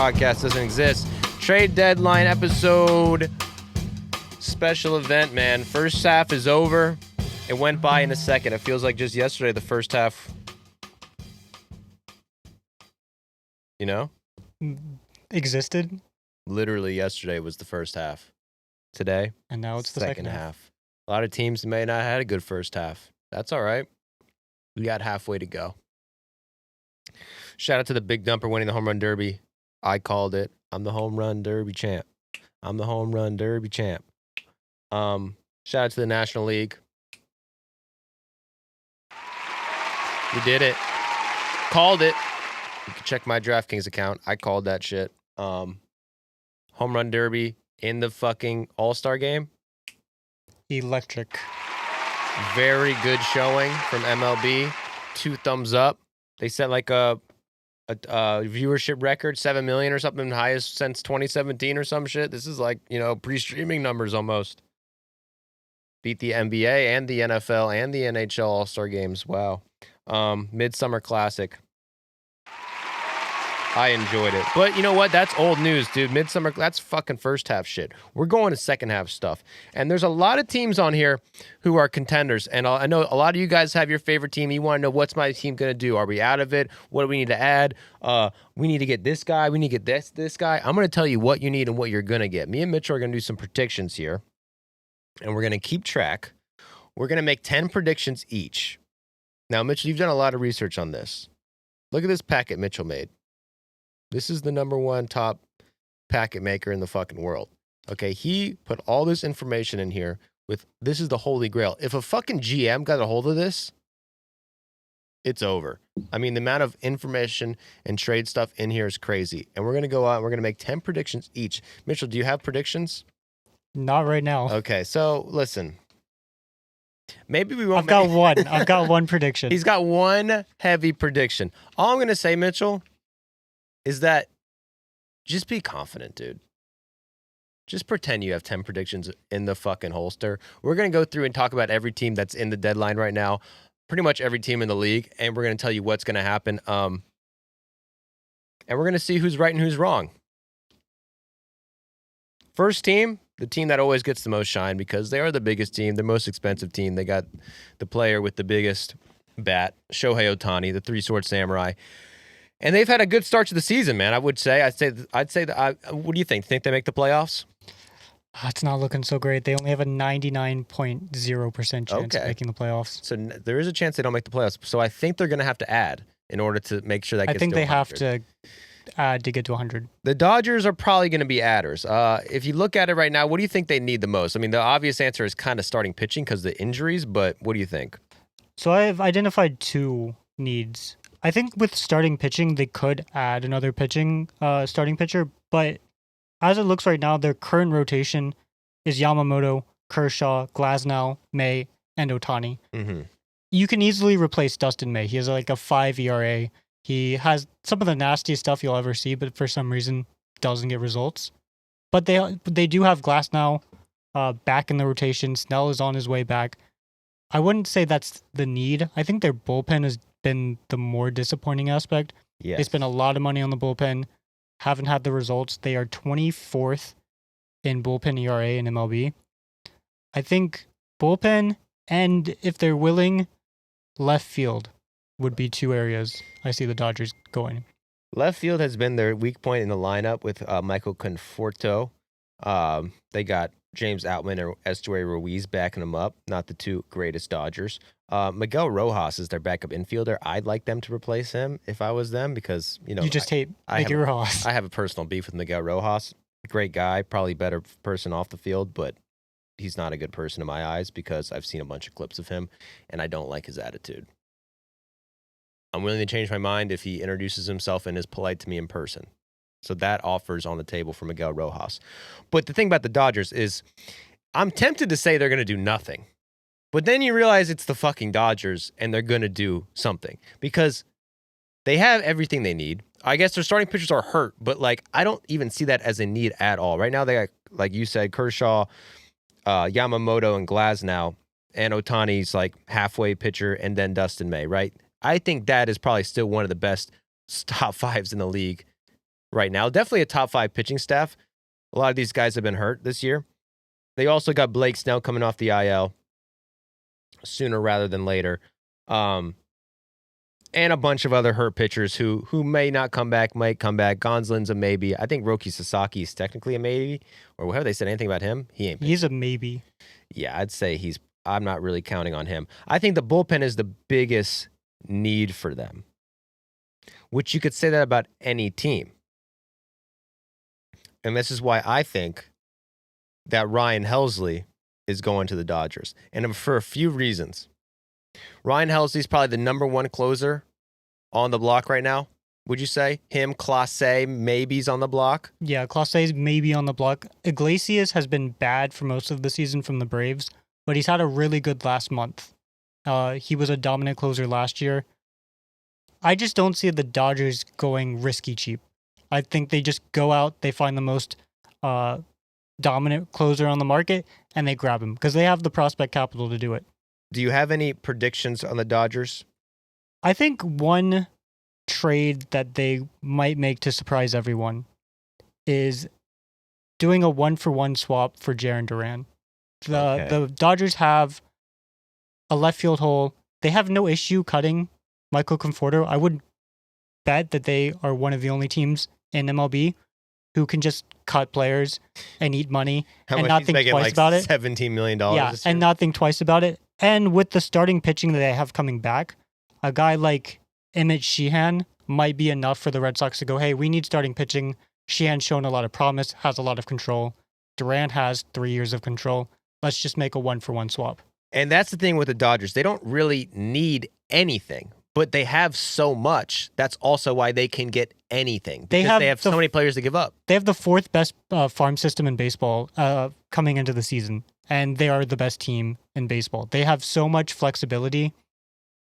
podcast doesn't exist. Trade deadline episode. Special event, man. First half is over. It went by in a second. It feels like just yesterday the first half. You know? Existed. Literally yesterday was the first half. Today, and now it's the second half. A lot of teams may not have had a good first half. That's all right. We got halfway to go. Shout out to the Big Dumper winning the home run derby. I called it. I'm the home run derby champ. I'm the home run derby champ. Shout out to the National League. We did it. Called it. You can check my DraftKings account. I called that shit. Home run derby in the fucking All-Star game. Electric. Very good showing from MLB. 2 thumbs up. They set like a viewership record, 7 million or something, highest since 2017 or some shit. This is like, pre-streaming numbers almost. Beat the NBA and the NFL and the NHL All-Star games. Wow. Midsummer Classic. I enjoyed it. But you know what? That's old news, dude. Midsummer, that's fucking first half shit. We're going to second half stuff. And there's a lot of teams on here who are contenders. And I know a lot of you guys have your favorite team. You want to know, what's my team going to do? Are we out of it? What do we need to add? We need to get this guy. We need to get this guy. I'm going to tell you what you need and what you're going to get. Me and Mitchell are going to do some predictions here. And we're going to keep track. We're going to make 10 predictions each. Now, Mitchell, you've done a lot of research on this. Look at this packet Mitchell made. This is the #1 top packet maker in the fucking world. Okay, he put all this information in here this is the holy grail. If a fucking GM got a hold of this, it's over. I mean, the amount of information and trade stuff in here is crazy. And we're going to go out and we're going to make 10 predictions each. Mitchell, do you have predictions? Not right now. Okay, so listen. Maybe we won't. I've got one prediction. He's got one heavy prediction. All I'm going to say, Mitchell, is that just be confident, dude. Just pretend you have 10 predictions in the fucking holster. We're going to go through and talk about every team that's in the deadline right now, pretty much every team in the league, and we're going to tell you what's going to happen. And we're going to see who's right and who's wrong. First team, the team that always gets the most shine because they are the biggest team, the most expensive team. They got the player with the biggest bat, Shohei Ohtani, the 3-sword samurai. And they've had a good start to the season, man. I'd say that. What do you think? Think they make the playoffs? It's not looking so great. They only have a 99.0% chance of making the playoffs. So there is a chance they don't make the playoffs. So I think they're going to have to add in order to make sure that gets to 100. I think they have to add to get to 100. The Dodgers are probably going to be adders. If you look at it right now, what do you think they need the most? I mean, the obvious answer is kind of starting pitching because of the injuries, but what do you think? So I've identified 2 needs. I think with starting pitching, they could add another starting pitcher, but as it looks right now, their current rotation is Yamamoto, Kershaw, Glasnow, May, and Ohtani. Mm-hmm. You can easily replace Dustin May. He has like a 5 ERA. He has some of the nastiest stuff you'll ever see, but for some reason doesn't get results. But they do have Glasnow back in the rotation. Snell is on his way back. I wouldn't say that's the need. I think their bullpen has been the more disappointing aspect. Yes. They spent a lot of money on the bullpen, haven't had the results. They are 24th in bullpen ERA in MLB. I think bullpen and, if they're willing, left field would be 2 areas I see the Dodgers going. Left field has been their weak point in the lineup with Michael Conforto. They got James Outman or Estuary Ruiz backing them up. Not the 2 greatest Dodgers. Miguel Rojas is their backup infielder. I'd like them to replace him if I was them because, you just hate Miguel Rojas. I have a personal beef with Miguel Rojas. Great guy, probably better person off the field, but he's not a good person in my eyes because I've seen a bunch of clips of him and I don't like his attitude. I'm willing to change my mind if he introduces himself and is polite to me in person. So that offer's on the table for Miguel Rojas. But the thing about the Dodgers is I'm tempted to say they're going to do nothing. But then you realize it's the fucking Dodgers and they're going to do something because they have everything they need. I guess their starting pitchers are hurt, but I don't even see that as a need at all. Right now they got, like you said, Kershaw, Yamamoto, and Glasnow, and Ohtani's halfway pitcher, and then Dustin May, right? I think that is probably still one of the best top 5s in the league right now. Definitely a top 5 pitching staff. A lot of these guys have been hurt this year. They also got Blake Snell coming off the IL sooner rather than later. And a bunch of other hurt pitchers who may not come back, might come back. Gonsolin's a maybe. I think Roki Sasaki is technically a maybe. Or have they said anything about him? He ain't. He's a maybe. Yeah, I'd say I'm not really counting on him. I think the bullpen is the biggest need for them, which you could say that about any team. And this is why I think that Ryan Helsley is going to the Dodgers. And for a few reasons. Ryan Helsley's probably the number 1 closer on the block right now. Would you say? Him, Clase, maybe's on the block? Yeah, Clase's maybe on the block. Iglesias has been bad for most of the season from the Braves, but he's had a really good last month. He was a dominant closer last year. I just don't see the Dodgers going risky cheap. I think they just go out, they find the most dominant closer on the market, and they grab him because they have the prospect capital to do it. Do you have any predictions on the Dodgers? I think one trade that they might make to surprise everyone is doing a 1-for-1 swap for Jarren Duran. The Dodgers have a left field hole. They have no issue cutting Michael Conforto. I would bet that they are one of the only teams in MLB who can just cut players and eat money and not think twice about it. $17 million. Yeah, and not think twice about it. And with the starting pitching that they have coming back, a guy like Emmett Sheehan might be enough for the Red Sox to go, hey, we need starting pitching. Sheehan's shown a lot of promise, has a lot of control. Durant has 3 years of control. Let's just make a 1-for-1 swap. And that's the thing with the Dodgers. They don't really need anything, but they have so much. That's also why they can get anything. Because they have so many players to give up. They have the 4th best farm system in baseball coming into the season, and they are the best team in baseball. They have so much flexibility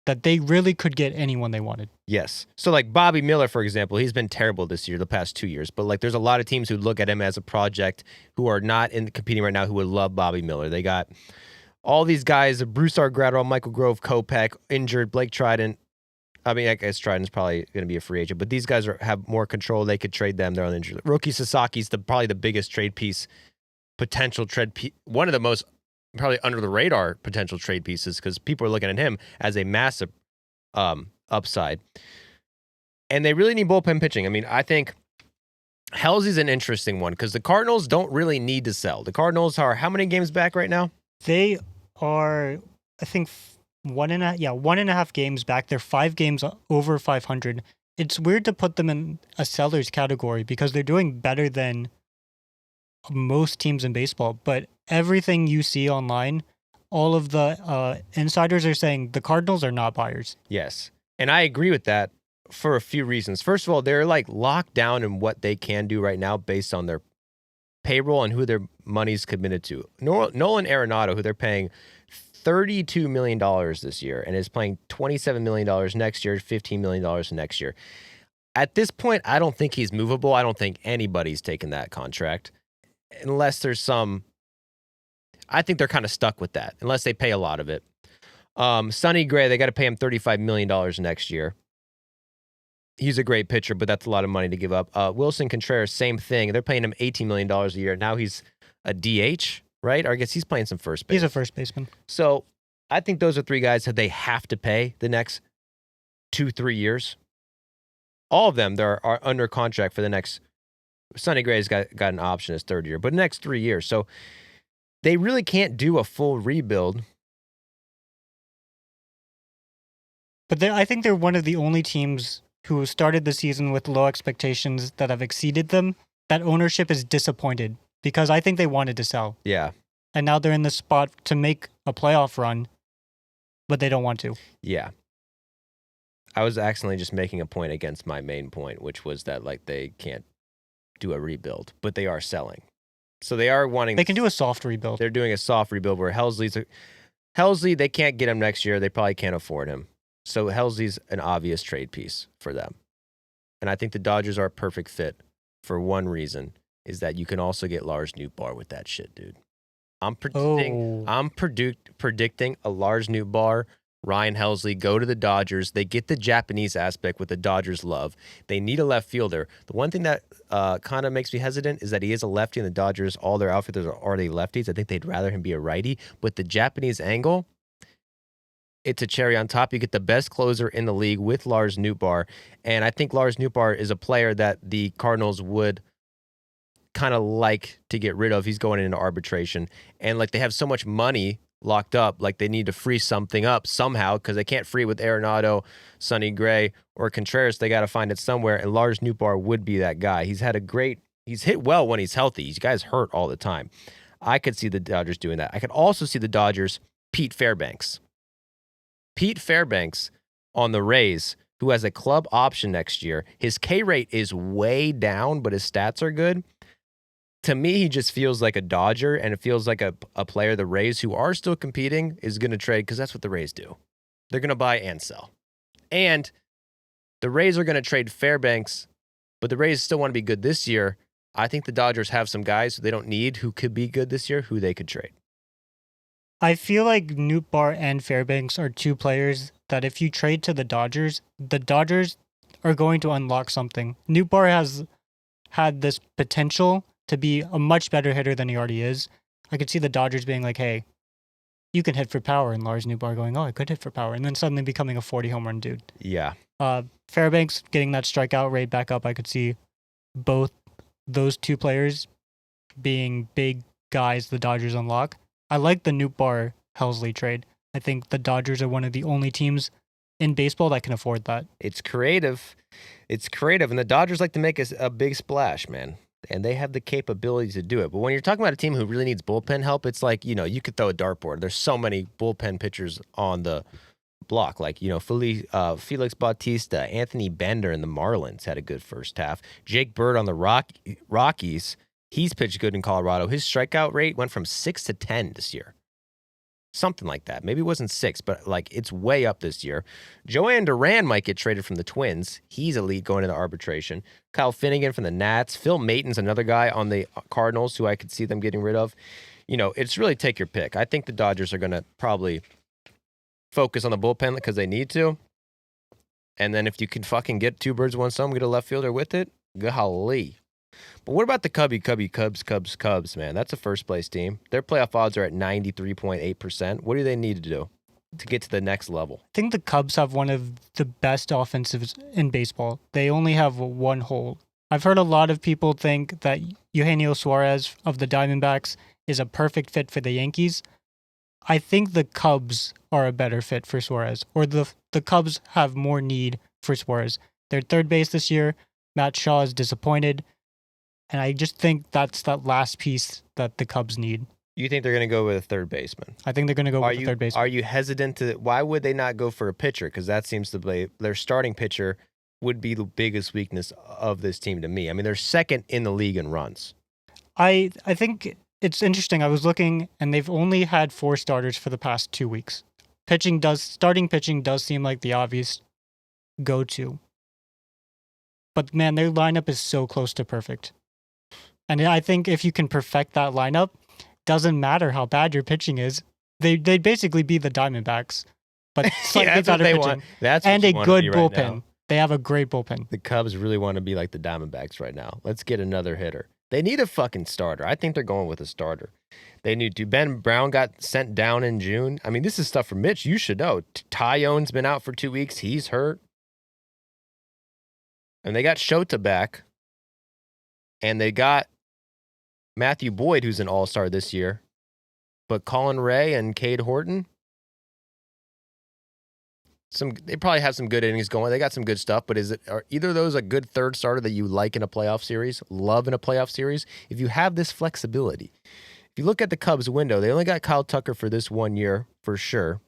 that they really could get anyone they wanted. Yes. So like Bobby Miller, for example, he's been terrible this year, the past 2 years. But like there's a lot of teams who look at him as a project who are not competing right now who would love Bobby Miller. They got all these guys, Bruce Gratterall, Michael Grove, Kopech, injured, Blake Trident. I mean, I guess Trident's probably going to be a free agent, but these guys have more control. They could trade them. They're on injury. Roki Sasaki's probably the biggest trade piece, one of the most probably under the radar potential trade pieces because people are looking at him as a massive upside. And they really need bullpen pitching. I mean, I think Helsley's an interesting one because the Cardinals don't really need to sell. The Cardinals are how many games back right now? They are, I think, 1.5 games back. They're 5 games over 500. It's weird to put them in a seller's category because they're doing better than most teams in baseball. But everything you see online, all of the insiders are saying the Cardinals are not buyers. Yes. And I agree with that for a few reasons. First of all, they're like locked down in what they can do right now based on their payroll and who their money's committed to. Nolan Arenado, who they're paying $32 million this year and is playing $27 million next year, $15 million next year. At this point, I don't think he's movable. I don't think anybody's taken that contract unless there's I think they're kind of stuck with that unless they pay a lot of it. Sonny Gray, they got to pay him $35 million next year. He's a great pitcher, but that's a lot of money to give up. Wilson Contreras, same thing. They're paying him $18 million a year. Now he's a DH, right? Or I guess he's playing some first base. He's a first baseman. So I think those are 3 guys that they have to pay the next 2-3 years. All of them are under contract for the next. Sonny Gray's got an option his 3rd year, but the next 3 years. So they really can't do a full rebuild. But I think they're one of the only teams who started the season with low expectations that have exceeded them. That ownership is disappointed because I think they wanted to sell. Yeah. And now they're in the spot to make a playoff run, but they don't want to. Yeah. I was accidentally just making a point against my main point, which was that like they can't do a rebuild, but they are selling. So they are wanting. They can do a soft rebuild. They're doing a soft rebuild where Helsley, they can't get him next year. They probably can't afford him. So Helsley's an obvious trade piece for them. And I think the Dodgers are a perfect fit for one reason, is that you can also get Lars Nootbaar with that shit, dude. I'm predicting a Lars Nootbaar Ryan Helsley go to the Dodgers. They get the Japanese aspect, what the Dodgers love. They need a left fielder. The one thing that kind of makes me hesitant is that he is a lefty, and the Dodgers, all their outfielders are already lefties. I think they'd rather him be a righty. With the Japanese angle, it's a cherry on top. You get the best closer in the league with Lars Nootbaar, and I think Lars Nootbaar is a player that the Cardinals would kind of like to get rid of. He's going into arbitration, and like they have so much money locked up, like they need to free something up somehow because they can't free with Arenado, Sonny Gray, or Contreras. They got to find it somewhere, and Lars Nootbaar would be that guy. He's hit well when he's healthy. These guys hurt all the time. I could see the Dodgers doing that. I could also see the Dodgers, Pete Fairbanks on the Rays, who has a club option next year. His K rate is way down, but his stats are good. To me, he just feels like a Dodger, and it feels like a player the Rays, who are still competing, is going to trade because that's what the Rays do. They're going to buy and sell. And the Rays are going to trade Fairbanks, but the Rays still want to be good this year. I think the Dodgers have some guys who they don't need who could be good this year, who they could trade. I feel like Nootbaar and Fairbanks are two players that if you trade to the Dodgers are going to unlock something. Nootbaar has had this potential to be a much better hitter than he already is. I could see the Dodgers being like, hey, you can hit for power, and Lars Nootbaar going, oh, I could hit for power, and then suddenly becoming a 40 home run dude. Yeah. Fairbanks getting that strikeout rate back up. I could see both those two players being big guys the Dodgers unlock. I like the Nootbaar Helsley trade. I think the Dodgers are one of the only teams in baseball that can afford that. It's creative. And the Dodgers like to make a big splash, man. And they have the capability to do it. But when you're talking about a team who really needs bullpen help, it's like, you could throw a dartboard. There's so many bullpen pitchers on the block. Like, Felix Bautista, Anthony Bender in the Marlins had a good first half. Jake Bird on the Rockies, he's pitched good in Colorado. His strikeout rate went from 6 to 10 this year. Something like that. Maybe it wasn't 6, but like it's way up this year. Joanne Duran might get traded from the Twins. He's elite going into arbitration. Kyle Finnegan from the Nats. Phil Maton's another guy on the Cardinals who I could see them getting rid of. It's really take your pick. I think the Dodgers are going to probably focus on the bullpen because they need to. And then if you can fucking get two birds, one stone, get a left fielder with it, golly. But what about the Cubs, man? That's a first place team. Their playoff odds are at 93.8%. What do they need to do to get to the next level? I think the Cubs have one of the best offensives in baseball. They only have one hole. I've heard a lot of people think that Eugenio Suarez of the Diamondbacks is a perfect fit for the Yankees. I think the Cubs are a better fit for Suarez, or the Cubs have more need for Suarez. They're third base this year. Matt Shaw is disappointed. And I just think that's that last piece that the Cubs need. You think they're going to go with a third baseman? I think they're going to go with a third baseman. Are you hesitant to? Why would they not go for a pitcher? Because that seems to be their starting pitcher would be the biggest weakness of this team to me. I mean, they're second in the league in runs. I think it's interesting. I was looking, and they've only had 4 starters for the past 2 weeks. Starting pitching does seem like the obvious go-to. But man, their lineup is so close to perfect. And I think if you can perfect that lineup, doesn't matter how bad your pitching is. They'd basically be the Diamondbacks, but slightly better pitching. Want. That's and a good bullpen. Right, they have a great bullpen. The Cubs really want to be like the Diamondbacks right now. Let's get another hitter. They need a fucking starter. I think they're going with a starter. They need to. Ben Brown got sent down in June. I mean, this is stuff for Mitch. You should know. Tyone's been out for 2 weeks. He's hurt. And they got Shota back. And they got Matthew Boyd, who's an all-star this year. But Colin Ray and Cade Horton, they probably have some good innings going. They got some good stuff, but are either of those a good third starter that you like in a playoff series, love in a playoff series? If you have this flexibility. If you look at the Cubs window, they only got Kyle Tucker for this 1 year, for sure.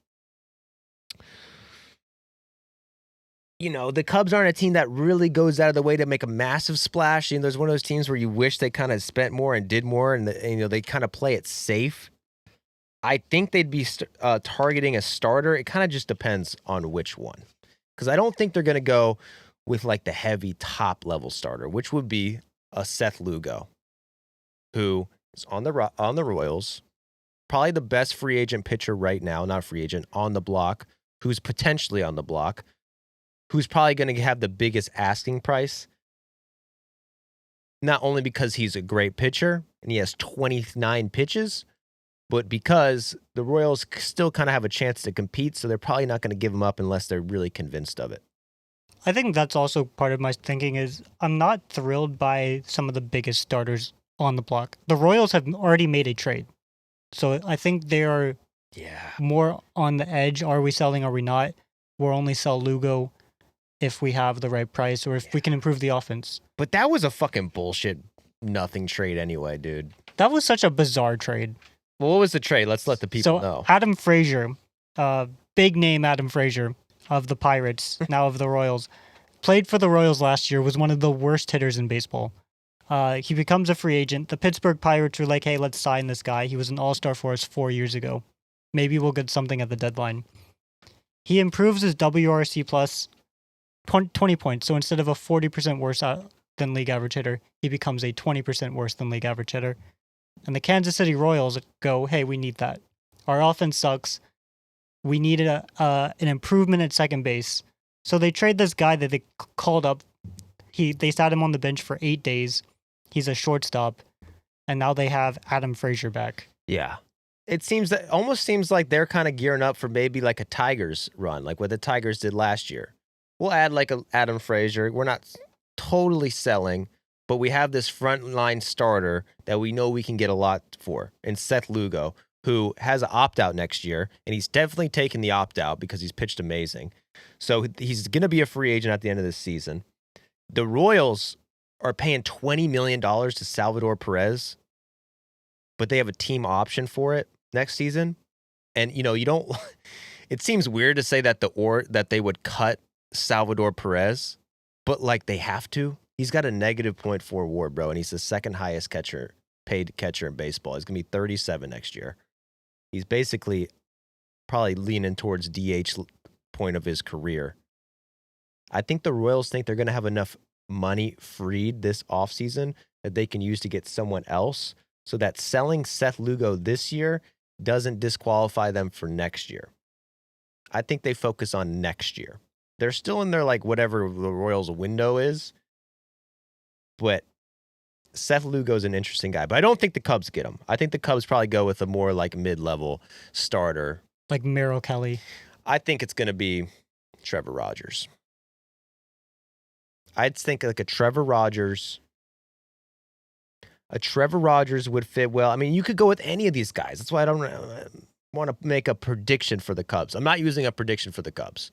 The Cubs aren't a team that really goes out of the way to make a massive splash. There's one of those teams where you wish they kind of spent more and did more, and they kind of play it safe. I think they'd be targeting a starter. It kind of just depends on which one, because I don't think they're going to go with like the heavy top level starter, which would be a Seth Lugo, who is on the Royals, probably the best free agent pitcher right now, not free agent, on the block. who's potentially on the block, who's probably going to have the biggest asking price, not only because he's a great pitcher and he has 29 pitches, but because the Royals still kind of have a chance to compete, so they're probably not going to give him up unless they're really convinced of it. I think that's also part of my thinking is I'm not thrilled by some of the biggest starters on the block. The Royals have already made a trade. So I think they are more on the edge. Are we selling? Are we not? We'll only sell Lugo if we have the right price or if we can improve the offense. But that was a fucking bullshit nothing trade anyway, dude. That was such a bizarre trade. Well, what was the trade? Let's let the people know. Adam Frazier, big name Adam Frazier of the Pirates, now of the Royals, played for the Royals last year, was one of the worst hitters in baseball. He becomes a free agent. The Pittsburgh Pirates were like, hey, let's sign this guy. He was an all-star for us 4 years ago. Maybe we'll get something at the deadline. He improves his WRC plus 20 points. So instead of a 40% worse than league average hitter, he becomes a 20% worse than league average hitter. And the Kansas City Royals go, hey, we need that. Our offense sucks. We needed an improvement at second base. So they trade this guy that they called up. They sat him on the bench for 8 days. He's a shortstop. And now they have Adam Frazier back. Yeah. Almost seems like they're kind of gearing up for maybe like a Tigers run, like what the Tigers did last year. We'll add like a Adam Frazier. We're not totally selling, but we have this frontline starter that we know we can get a lot for, and Seth Lugo, who has an opt-out next year, and he's definitely taken the opt-out because he's pitched amazing. So he's going to be a free agent at the end of this season. The Royals are paying $20 million to Salvador Perez, but they have a team option for it next season. And, you don't, it seems weird to say that that they would cut Salvador Perez, but like they have to. He's got a negative .4 WAR, bro, and he's the second highest paid catcher in baseball. He's going to be 37 next year. He's basically probably leaning towards DH point of his career. I think the Royals think they're going to have enough money freed this offseason that they can use to get someone else, so that selling Seth Lugo this year doesn't disqualify them for next year. I think they focus on next year. They're still in their, like, whatever the Royals window is, but Seth Lugo's an interesting guy. But I don't think the Cubs get him. I think the Cubs probably go with a more, like, mid-level starter. Like Merrill Kelly. I think it's going to be Trevor Rogers. I'd think like a Trevor Rogers. A Trevor Rogers would fit well. I mean, you could go with any of these guys. That's why I don't want to make a prediction for the Cubs. I'm not using a prediction for the Cubs.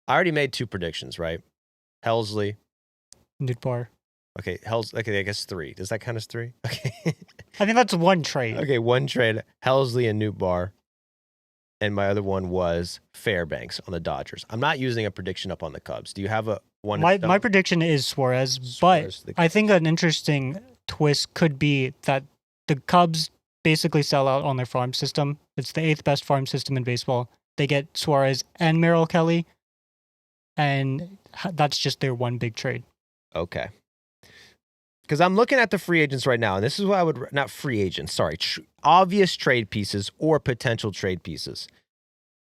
I already made 2 predictions, right? Helsley. Nootbaar. Okay, okay, I guess 3. Does that count as 3? Okay. I think that's one trade. Okay, one trade. Helsley and Nootbaar. And my other one was Fairbanks on the Dodgers. I'm not using a prediction up on the Cubs. Do you have a one? My prediction is Suarez, but I think an interesting twist could be that the Cubs basically sell out on their farm system. It's the 8th best farm system in baseball. They get Suarez and Merrill Kelly, and that's just their one big trade. Okay. Because I'm looking at the free agents right now, and this is what I would, not free agents, sorry, obvious trade pieces or potential trade pieces.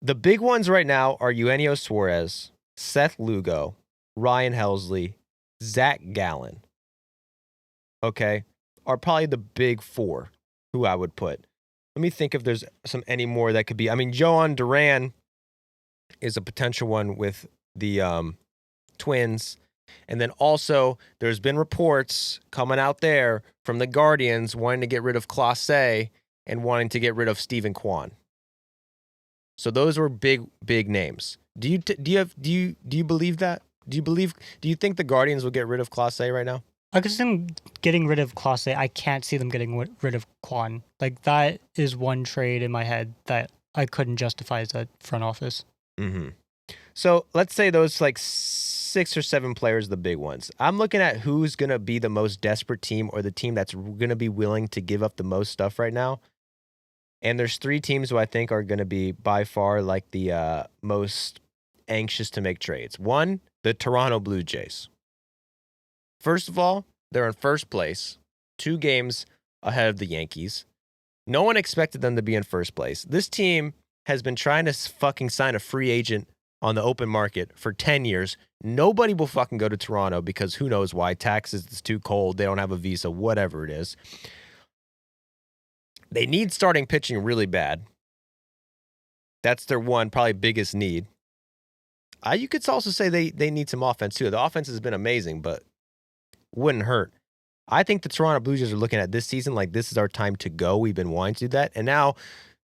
The big ones right now are Eugenio Suarez, Seth Lugo, Ryan Helsley, Zach Gallen. Okay, are probably the big 4 who I would put. Let me think if there's any more that could be. I mean, Joan Duran is a potential one with the Twins. And then also, there's been reports coming out there from the Guardians wanting to get rid of Clase and wanting to get rid of Stephen Kwan. So those were big names. Do you believe that? Do you think the Guardians will get rid of Clase right now? I could see them getting rid of Clase. I can't see them getting rid of Kwan. Like, that is one trade in my head that I couldn't justify as a front office. Mm-hmm. So let's say those like 6 or 7 players, the big ones. I'm looking at who's going to be the most desperate team or the team that's going to be willing to give up the most stuff right now. And there's 3 teams who I think are going to be by far like the most anxious to make trades. 1, the Toronto Blue Jays. First of all, they're in first place, 2 games ahead of the Yankees. No one expected them to be in first place. This team has been trying to fucking sign a free agent on the open market for 10 years. Nobody will fucking go to Toronto because who knows why. Taxes, it's too cold. They don't have a visa, whatever it is. They need starting pitching really bad. That's their one, probably biggest need. You could also say they need some offense too. The offense has been amazing, but wouldn't hurt. I think the Toronto Blue Jays are looking at this season like this is our time to go. We've been wanting to do that. And now,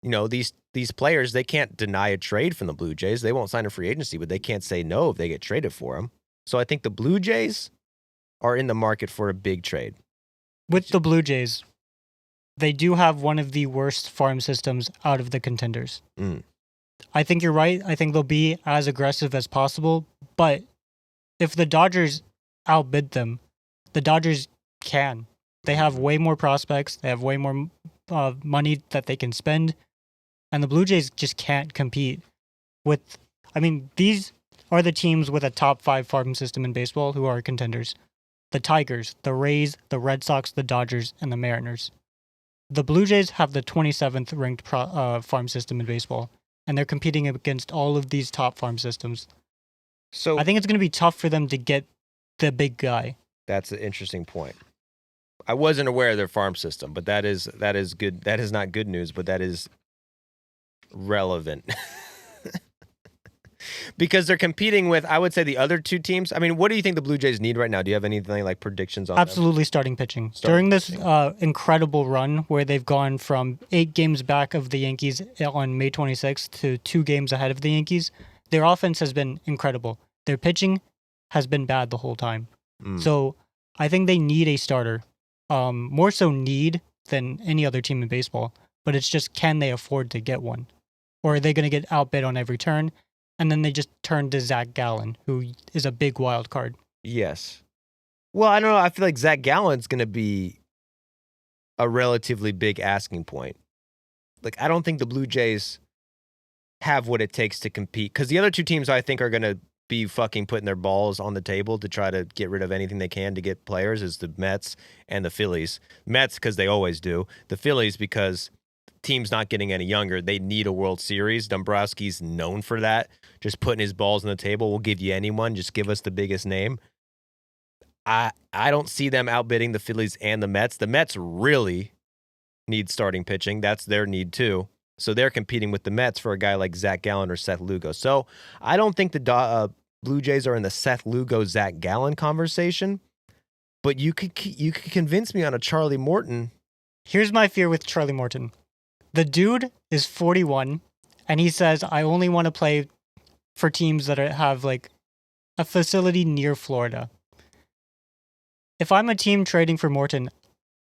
these players, they can't deny a trade from the Blue Jays. They won't sign a free agency, but they can't say no if they get traded for them. So I think the Blue Jays are in the market for a big trade. With the Blue Jays, they do have one of the worst farm systems out of the contenders. I think you're right. I think they'll be as aggressive as possible. But if the Dodgers outbid them, the Dodgers can. They have way more prospects. They have way more money that they can spend. And the Blue Jays just can't compete with... these are the teams with a top 5 farm system in baseball who are contenders. The Tigers, the Rays, the Red Sox, the Dodgers, and the Mariners. The Blue Jays have the 27th ranked farm system in baseball. And they're competing against all of these top farm systems. So I think it's going to be tough for them to get the big guy. That's an interesting point. I wasn't aware of their farm system, but that is good. That is not good news, but that is relevant. Because they're competing with, I would say, the other two teams. What do you think the Blue Jays need right now? Do you have anything like predictions on Absolutely them? Starting pitching. During this incredible run where they've gone from 8 games back of the Yankees on May 26th to 2 games ahead of the Yankees, their offense has been incredible. Their pitching has been bad the whole time. So I think they need a starter. More so need than any other team in baseball. But it's just, can they afford to get one? Or are they going to get outbid on every turn? And then they just turn to Zach Gallen, who is a big wild card. Yes. Well, I don't know. I feel like Zach Gallen's going to be a relatively big asking point. Like, I don't think the Blue Jays have what it takes to compete. Because the other two teams, I think, are going to be fucking putting their balls on the table to try to get rid of anything they can to get players, is the Mets and the Phillies. Mets, because they always do. The Phillies, because team's not getting any younger. They need a World Series. Dombrowski's known for that. Just putting his balls on the table. We'll give you anyone. Just give us the biggest name. I don't see them outbidding the Phillies and the Mets. The Mets really need starting pitching. That's their need too. So they're competing with the Mets for a guy like Zach Gallen or Seth Lugo. So I don't think the Blue Jays are in the Seth Lugo, Zach Gallen conversation. But you could convince me on a Charlie Morton. Here's my fear with Charlie Morton. The dude is 41, and he says, I only want to play for teams that have like a facility near Florida. If I'm a team trading for Morton,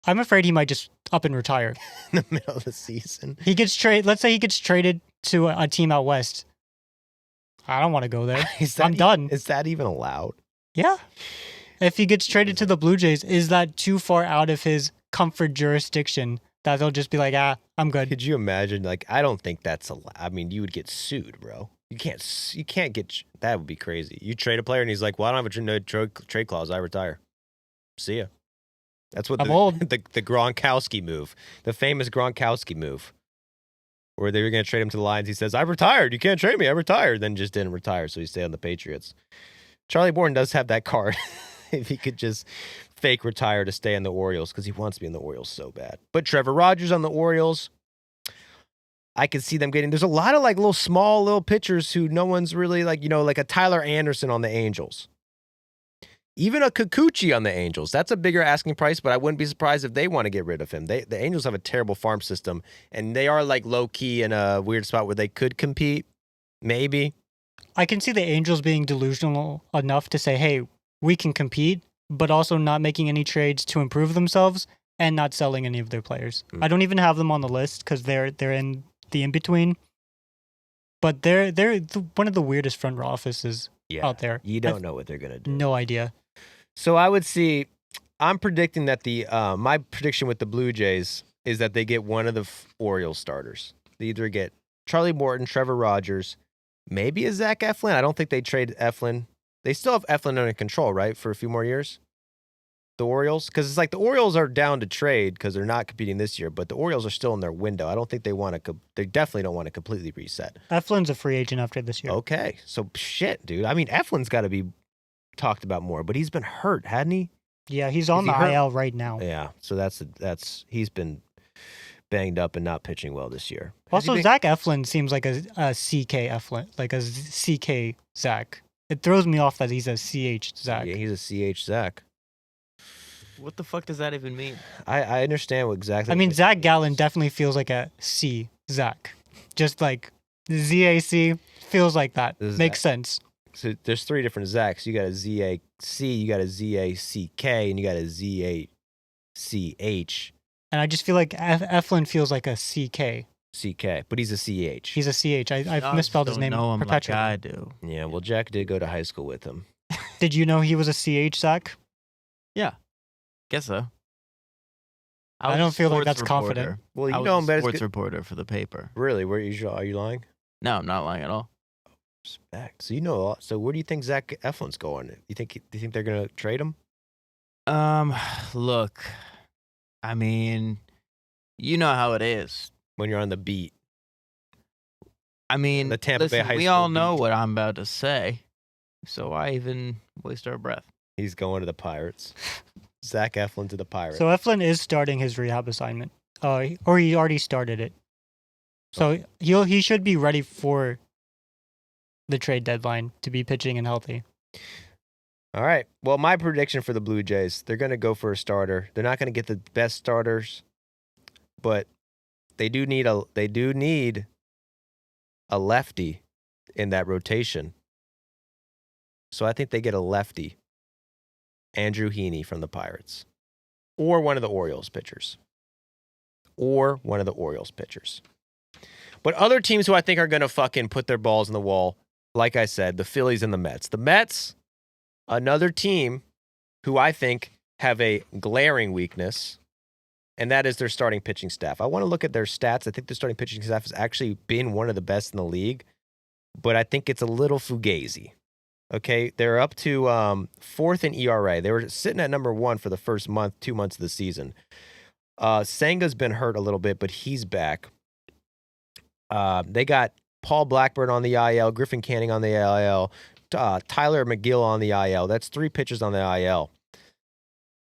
I'm afraid he might just up and retire. In the middle of the season. Let's say he gets traded to a team out west. I don't want to go there. I'm done. Is that even allowed? Yeah. If he gets traded to the Blue Jays, is that too far out of his comfort jurisdiction that they'll just be like, I'm good? Could you imagine? Like, I don't think that's allowed. You would get sued, bro. You can't get, that would be crazy. You trade a player and he's like, well, I don't have a trade clause. I retire. See ya. That's what I'm old. The Gronkowski move, the famous Gronkowski move, where they were going to trade him to the Lions. He says, I retired. You can't trade me. I retired. Then just didn't retire. So he stayed on the Patriots. Charlie Morton does have that card. If he could just fake retire to stay in the Orioles, because he wants to be in the Orioles so bad. But Trevor Rogers on the Orioles, I could see them getting, there's a lot of like small little pitchers who no one's really like, like a Tyler Anderson on the Angels. Even a Kikuchi on the Angels. That's a bigger asking price, but I wouldn't be surprised if they want to get rid of him. The Angels have a terrible farm system, and they are like low-key in a weird spot where they could compete. Maybe. I can see the Angels being delusional enough to say, hey, we can compete, but also not making any trades to improve themselves and not selling any of their players. I don't even have them on the list because they're in the in-between. But they're one of the weirdest front offices out there. You don't know what they're going to do. No idea. So I would see, I'm predicting that my prediction with the Blue Jays is that they get one of the Orioles starters. They either get Charlie Morton, Trevor Rogers, maybe a Zach Eflin. I don't think they trade Eflin. They still have Eflin under control, right, for a few more years? The Orioles? Because it's like the Orioles are down to trade because they're not competing this year, but the Orioles are still in their window. I don't think they want to. They definitely don't want to completely reset. Eflin's a free agent after this year. Okay, so shit, dude. I mean, Eflin's got to be talked about more, but he's been hurt, hadn't he? Yeah, he's on the IL right now. Yeah, so that's he's been banged up and not pitching well this year. Also, Zach Eflin seems like a CK Eflin, like a CK Zach. It throws me off that he's a CH Zach. Yeah, he's a CH Zach. What the fuck does that even mean? I understand what exactly. I mean, Zach Gallen definitely feels like a C Zach. Just like ZAC feels like that. Makes sense. So there's 3 different Zachs. You got a ZAC, you got a ZACK, and you got a ZACH. And I just feel like Eflin feels like a CK. CK, but he's a CH. He's a CH. I've misspelled his name perpetually. Like I do. Yeah, well, Jack did go to high school with him. Did you know he was a CH, Zach? Yeah, guess so. I don't feel like that's confident. Well, you I was know him a better. Sports reporter for the paper. Really? Are you lying? No, I'm not lying at all. Respect. So you know a lot. So where do you think Zach Eflin's going? Do you think they're gonna trade him? Look, I mean, you know how it is. When you're on the beat. I mean, the Tampa Bay High we School all know beat. what I'm about to say, so why even waste our breath? He's going to the Pirates. Zach Eflin to the Pirates. So Eflin is starting his rehab assignment, or he already started it. So he should be ready for the trade deadline to be pitching and healthy. All right. Well, my prediction for the Blue Jays, they're going to go for a starter. They're not going to get the best starters, but they do need a lefty in that rotation. So I think they get a lefty, Andrew Heaney from the Pirates, or one of the Orioles pitchers. But other teams who I think are going to fucking put their balls in the wall, like I said, the Phillies and the Mets. The Mets, another team who I think have a glaring weakness, and that is their starting pitching staff. I want to look at their stats. I think the starting pitching staff has actually been one of the best in the league, but I think it's a little fugazi. Okay, they're up to 4th in ERA. They were sitting at number 1 for the first 2 months of the season. Senga's been hurt a little bit, but he's back. They got Paul Blackburn on the IL, Griffin Canning on the IL, Tyler McGill on the IL. That's 3 pitchers on the IL.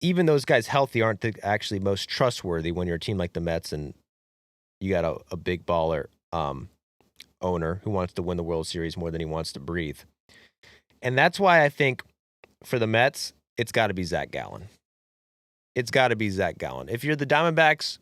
Even those guys healthy aren't the actually most trustworthy when you're a team like the Mets and you got a big baller owner who wants to win the World Series more than he wants to breathe. And that's why I think for the Mets, it's got to be Zach Gallen. It's got to be Zach Gallen. If you're the Diamondbacks,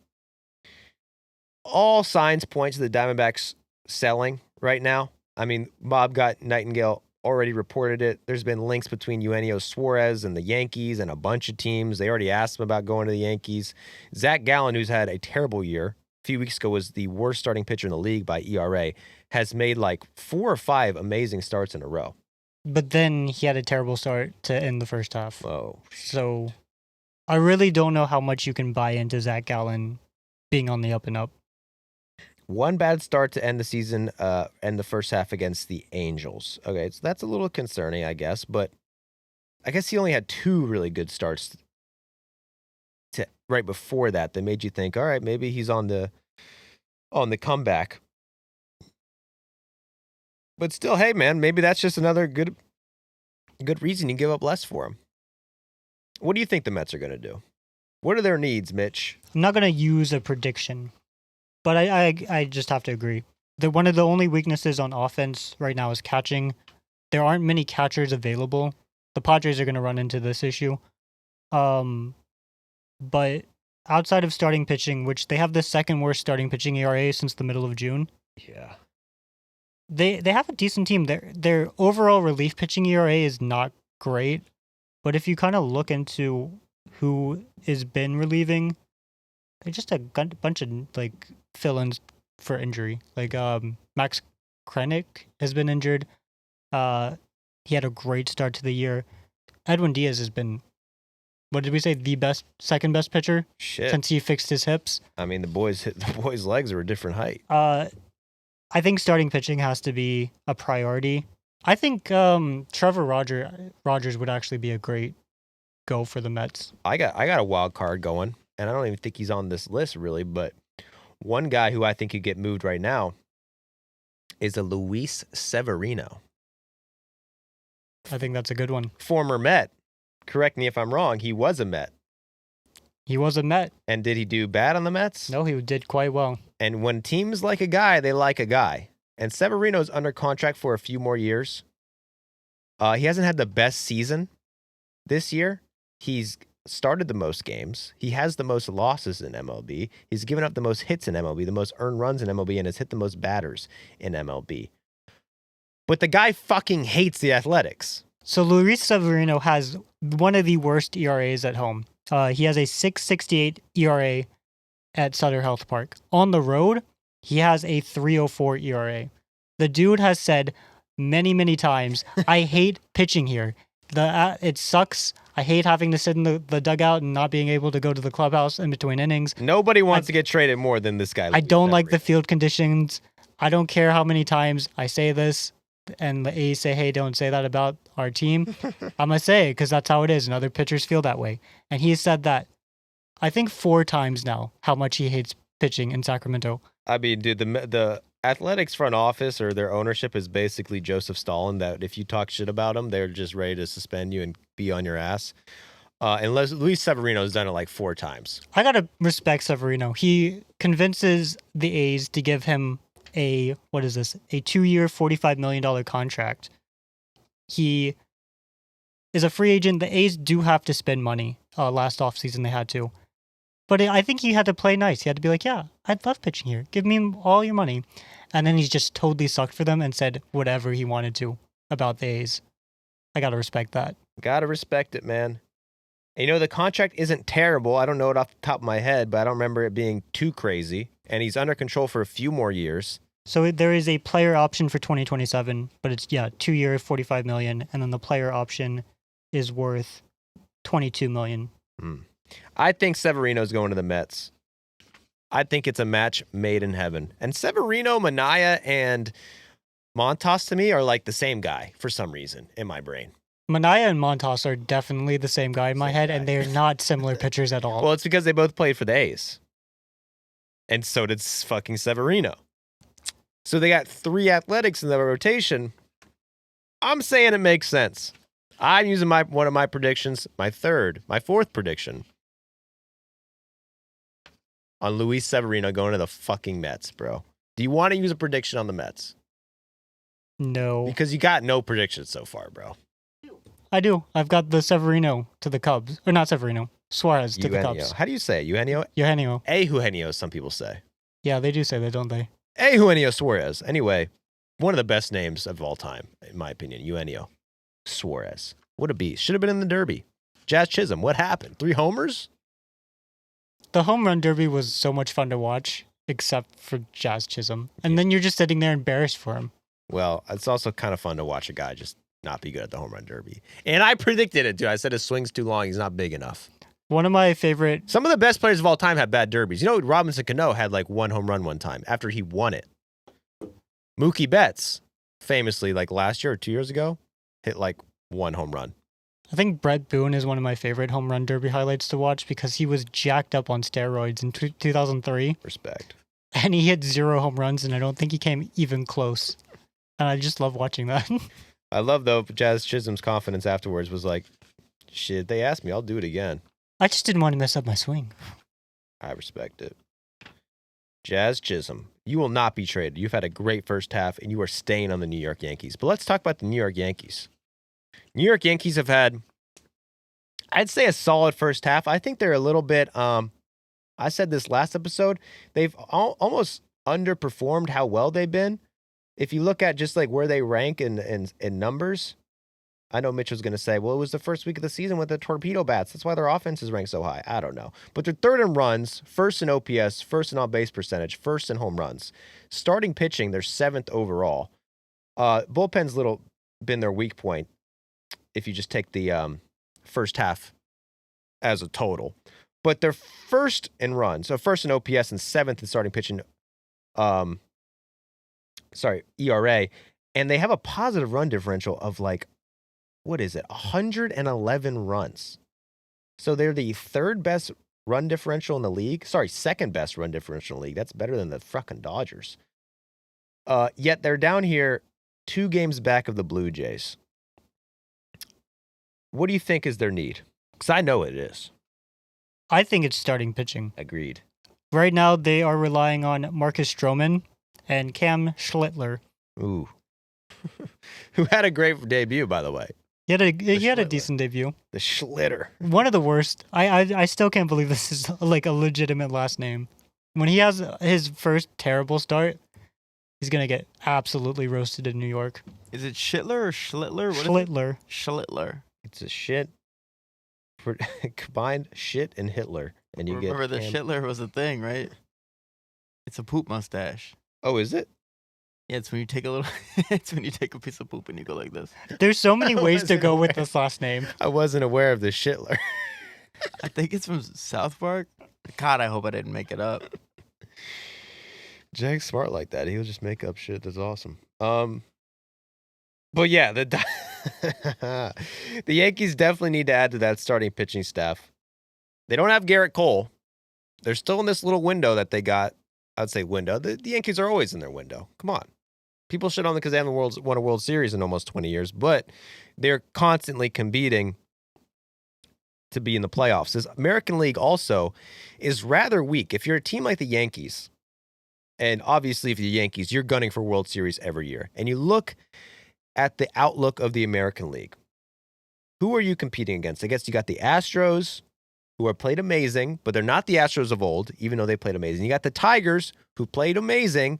all signs point to the Diamondbacks selling right now. I mean, Bob Nightingale already reported it. There's been links between Eugenio Suarez and the Yankees and a bunch of teams. They already asked him about going to the Yankees. Zach Gallen, who's had a terrible year, a few weeks ago was the worst starting pitcher in the league by ERA, has made like 4 or 5 amazing starts in a row. But then he had a terrible start to end the first half. Oh, so I really don't know how much you can buy into Zach Gallen being on the up and up. One bad start to end the season, end the first half against the Angels. Okay, so that's a little concerning, I guess. But I guess he only had 2 really good starts right before that made you think, all right, maybe he's on the comeback. But still, hey man, maybe that's just another good reason you give up less for him. What do you think the Mets are going to do? What are their needs, Mitch? I'm not going to use a prediction, but I just have to agree. One of the only weaknesses on offense right now is catching. There aren't many catchers available. The Padres are going to run into this issue. But outside of starting pitching, which they have the second worst starting pitching ERA since the middle of June. Yeah. They have a decent team. Their overall relief pitching ERA is not great, but if you kind of look into who has been relieving, they're just a bunch of like fill-ins for injury. Like Max Krennic has been injured. He had a great start to the year. Edwin Diaz has been, what did we say, the second best pitcher since he fixed his hips. I mean, the boy's legs are a different height. I think starting pitching has to be a priority. I think Trevor Rogers would actually be a great go for the Mets. I got a wild card going, and I don't even think he's on this list really, but one guy who I think could get moved right now is a Luis Severino. I think that's a good one. Former Met. Correct me if I'm wrong. He was a Met. He was a Met. And did he do bad on the Mets? No, he did quite well. And when teams like a guy, they like a guy. And Severino's under contract for a few more years. He hasn't had the best season this year. He's started the most games. He has the most losses in MLB. He's given up the most hits in MLB, the most earned runs in MLB, and has hit the most batters in MLB. But the guy fucking hates the Athletics. So Luis Severino has one of the worst ERAs at home. He has a 6.68 ERA at Sutter Health Park. On the road, he has a 3.04 ERA. The dude has said many, many times, I hate pitching here. It sucks. I hate having to sit in the dugout and not being able to go to the clubhouse in between innings. Nobody wants to get traded more than this guy. I don't like the field conditions. I don't care how many times I say this and the A's say, hey, don't say that about our team. I'm going to say it because that's how it is, and other pitchers feel that way. And he has said that, I think 4 times now, how much he hates pitching in Sacramento. I mean, dude, the Athletics front office or their ownership is basically Joseph Stalin, that if you talk shit about them, they're just ready to suspend you and be on your ass. And Luis Severino has done it like 4 times. I got to respect Severino. He convinces the A's to give him a 2-year, $45 million contract. He is a free agent. The A's do have to spend money. Last offseason they had to. But I think he had to play nice. He had to be like, yeah, I'd love pitching here. Give me all your money. And then he's just totally sucked for them and said whatever he wanted to about the A's. I got to respect that. Got to respect it, man. And, the contract isn't terrible. I don't know it off the top of my head, but I don't remember it being too crazy. And he's under control for a few more years. So there is a player option for 2027, but it's, 2 years, $45 million. And then the player option is worth $22 million. I think Severino's going to the Mets. I think it's a match made in heaven. And Severino, Minaya, and Montas to me are like the same guy for some reason in my brain. Minaya and Montas are definitely the same guy in my head, and they're not similar pitchers at all. Well, it's because they both played for the A's. And so did fucking Severino. So they got 3 Athletics in the rotation. I'm saying it makes sense. I'm using one of my predictions, my 4th prediction on Luis Severino going to the fucking Mets, bro. Do you want to use a prediction on the Mets? No. Because you got no predictions so far, bro. I do. I've got the Severino to the Cubs. Or not Severino. Suarez to the Cubs. How do you say it? Eugenio? Eugenio. Eugenio, some people say. Yeah, they do say that, don't they? Eugenio Suarez. Anyway, one of the best names of all time, in my opinion. Eugenio Suarez. What a beast. Should have been in the Derby. Jazz Chisholm. What happened? 3 homers? The home run derby was so much fun to watch, except for Jazz Chisholm. And then you're just sitting there embarrassed for him. Well, it's also kind of fun to watch a guy just not be good at the home run derby. And I predicted it, dude. I said his swing's too long. He's not big enough. One of my favorite... Some of the best players of all time have bad derbies. Robinson Cano had like 1 home run one time after he won it. Mookie Betts, famously, like last year or 2 years ago, hit like 1 home run. I think Brett Boone is one of my favorite home run derby highlights to watch because he was jacked up on steroids in 2003. Respect. And he hit 0 home runs, and I don't think he came even close. And I just love watching that. I love, though, Jazz Chisholm's confidence afterwards was like, shit, they asked me, I'll do it again. I just didn't want to mess up my swing. I respect it. Jazz Chisholm, you will not be traded. You've had a great first half, and you are staying on the New York Yankees. But let's talk about the New York Yankees. New York Yankees have had, I'd say, a solid first half. I think they're a little bit, I said this last episode, they've almost underperformed how well they've been. If you look at just like where they rank in numbers, I know Mitch was going to say, well, it was the first week of the season with the torpedo bats. That's why their offense is ranked so high. I don't know. But they're 3rd in runs, 1st in OPS, 1st in on-base percentage, 1st in home runs. Starting pitching, they're 7th overall. Bullpen's been their weak point if you just take the first half as a total. But they're 1st in runs, so 1st in OPS and 7th in starting pitching, ERA. And they have a positive run differential of like, what is it, 111 runs. So they're the third best run differential in the league. Sorry, second best run differential in the league. That's better than the fucking Dodgers. Yet they're down here 2 games back of the Blue Jays. What do you think is their need? Because I know it is. I think it's starting pitching. Agreed. Right now, they are relying on Marcus Stroman and Cam Schlittler. Ooh. Who had a great debut, by the way. He had a Schlittler. decent debut. The Schlitter. One of the worst. I still can't believe this is like a legitimate last name. When he has his first terrible start, he's gonna get absolutely roasted in New York. Is it Schlittler or Schlittler? What Schlittler. is it? Schlittler. It's a shit. Combined shit and Hitler. And you Remember get the Schlittler was a thing, right? It's a poop mustache. Oh, is it? Yeah, it's when you take a little. It's when you take a piece of poop and you go like this. There's so many I ways to wasn't go with aware. this last name. I wasn't aware of the Schlitter. I think it's from South Park. God, I hope I didn't make it up. Jack's smart like that. He'll just make up shit. That's awesome. But yeah, the Yankees definitely need to add to that starting pitching staff. They don't have Garrett Cole. They're still in this little window that they got. I'd say window. The Yankees are always in their window. Come on. People shit on them because they haven't won a World Series in almost 20 years, but they're constantly competing to be in the playoffs. This American League also is rather weak. If you're a team like the Yankees, and obviously if you're the Yankees, you're gunning for World Series every year, and you look at the outlook of the American League, who are you competing against? I guess you got the Astros, who have played amazing, but they're not the Astros of old, even though they played amazing. You got the Tigers, who played amazing,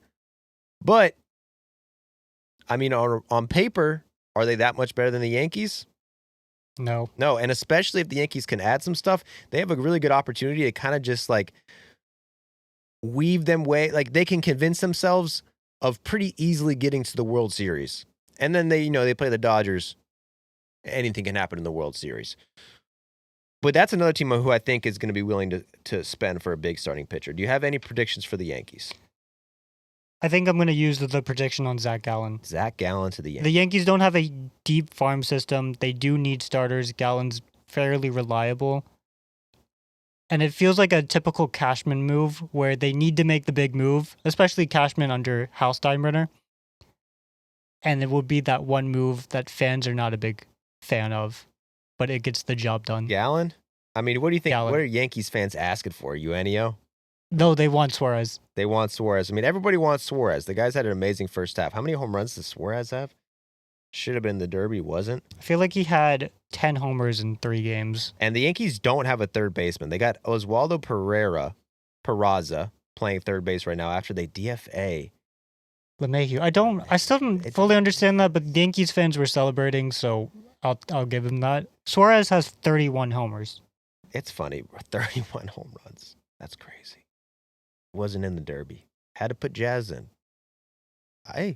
but, I mean, on paper, are they that much better than the Yankees? No. No, and especially if the Yankees can add some stuff, they have a really good opportunity to kind of just, like, weave them way. Like, they can convince themselves of pretty easily getting to the World Series. And then they play the Dodgers. Anything can happen in the World Series. But that's another team who I think is going to be willing to spend for a big starting pitcher. Do you have any predictions for the Yankees? I think I'm going to use the prediction on Zach Gallen. Zach Gallen to the Yankees. The Yankees don't have a deep farm system. They do need starters. Gallen's fairly reliable. And it feels like a typical Cashman move where they need to make the big move, especially Cashman under Hal Steinbrenner. And it would be that one move that fans are not a big fan of, but it gets the job done. Gallen? I mean, what do you think? Gallen. What are Yankees fans asking for? Eugenio? No, they want Suarez. They want Suarez. I mean, everybody wants Suarez. The guy's had an amazing first half. How many home runs does Suarez have? Should have been the Derby, wasn't? I feel like he had 10 homers in 3 games. And the Yankees don't have a third baseman. They got Oswaldo Peraza playing third base right now after they DFA. LeMahieu. I still don't fully understand that, but the Yankees fans were celebrating, so I'll give him that. Suarez has 31 homers. It's funny. 31 home runs. That's crazy. Wasn't in the Derby. Had to put Jazz in. I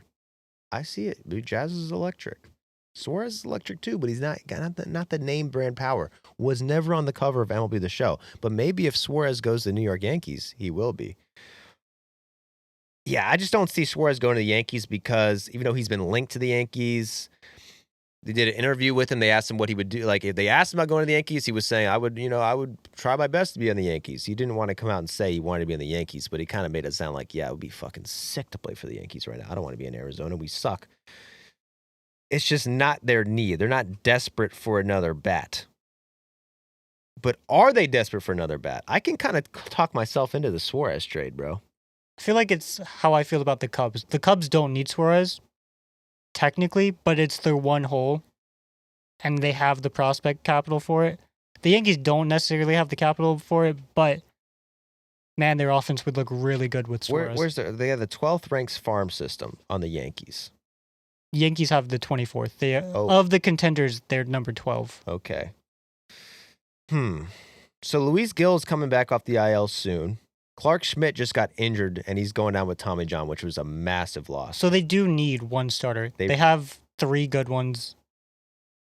see it. Dude, Jazz is electric. Suarez is electric too, but he's not the name brand power. Was never on the cover of MLB The Show. But maybe if Suarez goes to the New York Yankees, he will be. Yeah, I just don't see Suarez going to the Yankees because even though he's been linked to the Yankees, they did an interview with him. They asked him what he would do. Like if they asked him about going to the Yankees, he was saying, I would try my best to be on the Yankees. He didn't want to come out and say he wanted to be on the Yankees, but he kind of made it sound like, yeah, it would be fucking sick to play for the Yankees right now. I don't want to be in Arizona. We suck. It's just not their need. They're not desperate for another bat. But are they desperate for another bat? I can kind of talk myself into the Suarez trade, bro. I feel like it's how I feel about the Cubs. The Cubs don't need Suarez, technically, but it's their one hole, and they have the prospect capital for it. The Yankees don't necessarily have the capital for it, but man, their offense would look really good with Suarez. They have the 12th ranked farm system on the Yankees. Yankees have the 24th. Of the contenders, they're number 12. Okay. So Luis Gil is coming back off the IL soon. Clark Schmidt just got injured, and he's going down with Tommy John, which was a massive loss. So they do need one starter. They have 3 good ones.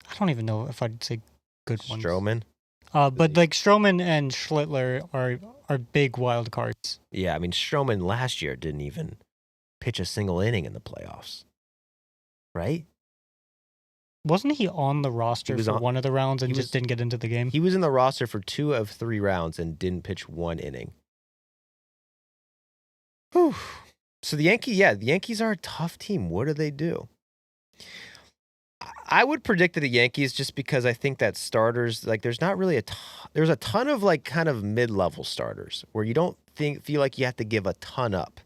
I don't even know if I'd say good ones. Stroman? But like Stroman and Schlittler are big wild cards. Yeah, I mean, Stroman last year didn't even pitch a single inning in the playoffs. Right? Wasn't he on the roster was for on- one of the rounds and he just was- didn't get into the game? He was in the roster for 2 of 3 rounds and didn't pitch 1 inning. Whew. So the Yankees are a tough team. What do they do? I would predict that the Yankees, just because I think that starters, like, there's not really there's a ton of like kind of mid-level starters where you don't feel like you have to give a ton up.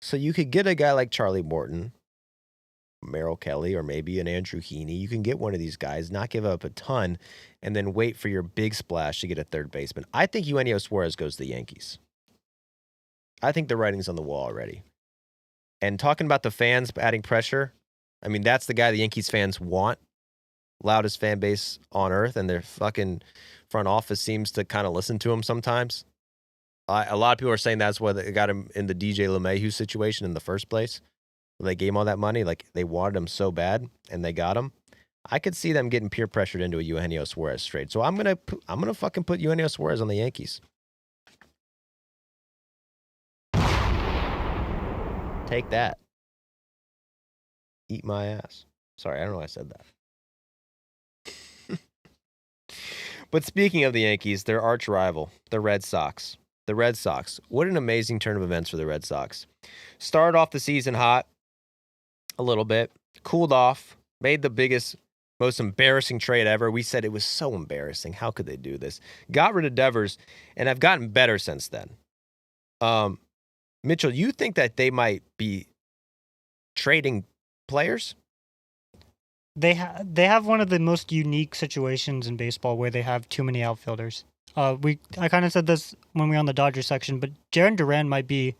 So you could get a guy like Charlie Morton, Merrill Kelly, or maybe an Andrew Heaney. You can get one of these guys, not give up a ton, and then wait for your big splash to get a third baseman. I think Eugenio Suarez goes to the Yankees. I think the writing's on the wall already. And talking about the fans adding pressure, I mean, that's the guy the Yankees fans want. Loudest fan base on earth, and their fucking front office seems to kind of listen to him sometimes. A lot of people are saying that's why they got him in the DJ LeMahieu situation in the first place. They gave him all that money. Like, they wanted him so bad, and they got him. I could see them getting peer pressured into a Eugenio Suarez trade. So I'm gonna fucking put Eugenio Suarez on the Yankees. Take that. Eat my ass. Sorry, I don't know why I said that. But speaking of the Yankees, their arch rival, the Red Sox. The Red Sox. What an amazing turn of events for the Red Sox. Started off the season hot a little bit, cooled off, made the biggest, most embarrassing trade ever. We said it was so embarrassing. How could they do this? Got rid of Devers, and have gotten better since then. Mitchell, you think that they might be trading players? They have one of the most unique situations in baseball where they have too many outfielders. I kind of said this when we were on the Dodgers section, but Jarren Duran might be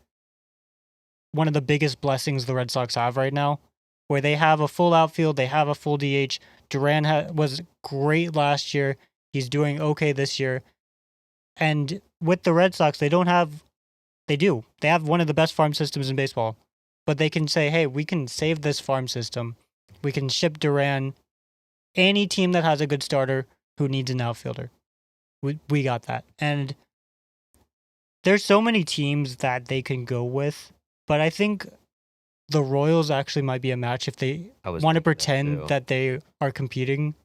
one of the biggest blessings the Red Sox have right now, where they have a full outfield, they have a full DH. Duran was great last year. He's doing okay this year. And with the Red Sox, they have one of the best farm systems in baseball. But they can say, hey, we can save this farm system. We can ship Duran. Any team that has a good starter who needs an outfielder. We got that. And there's so many teams that they can go with. But I think the Royals actually might be a match if they want to pretend that they are competing.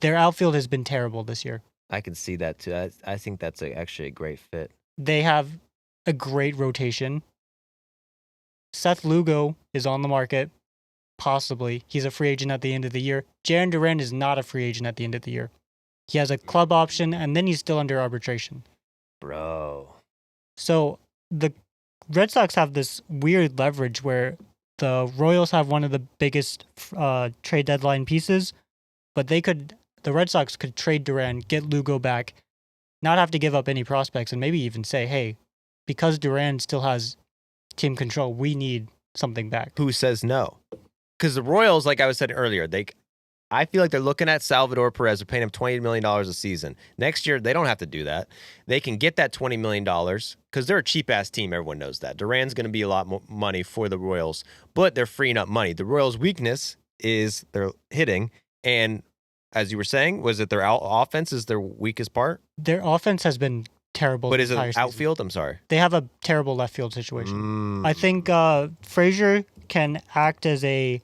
Their outfield has been terrible this year. I can see that too. I think that's actually a great fit. They have a great rotation. Seth Lugo is on the market, possibly. He's a free agent at the end of the year. Jarren Duran is not a free agent at the end of the year. He has a club option, and then he's still under arbitration. Bro. So the Red Sox have this weird leverage where the Royals have one of the biggest trade deadline pieces, but the Red Sox could trade Duran, get Lugo back, not have to give up any prospects, and maybe even say, hey, because Duran still has team control, we need something back. Who says no? Because the Royals, like I was saying earlier, I feel like they're looking at Salvador Perez. They're paying him $20 million a season. Next year, they don't have to do that. They can get that $20 million because they're a cheap-ass team. Everyone knows that. Duran's going to be a lot more money for the Royals, but they're freeing up money. The Royals' weakness is their hitting, and as you were saying, was it their offense is their weakest part? Their offense has been terrible. But is it season. outfield? I'm sorry. They have a terrible left field situation. I think Frazier can act as a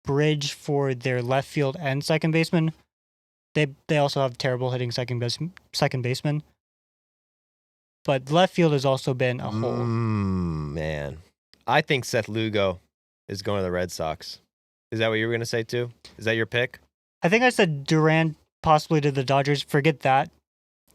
bridge for their left field and second baseman. They also have terrible hitting second baseman. But left field has also been a hole. Man. I think Seth Lugo is going to the Red Sox. Is that what you were going to say too? Is that your pick? I think I said Duran possibly to the Dodgers. Forget that.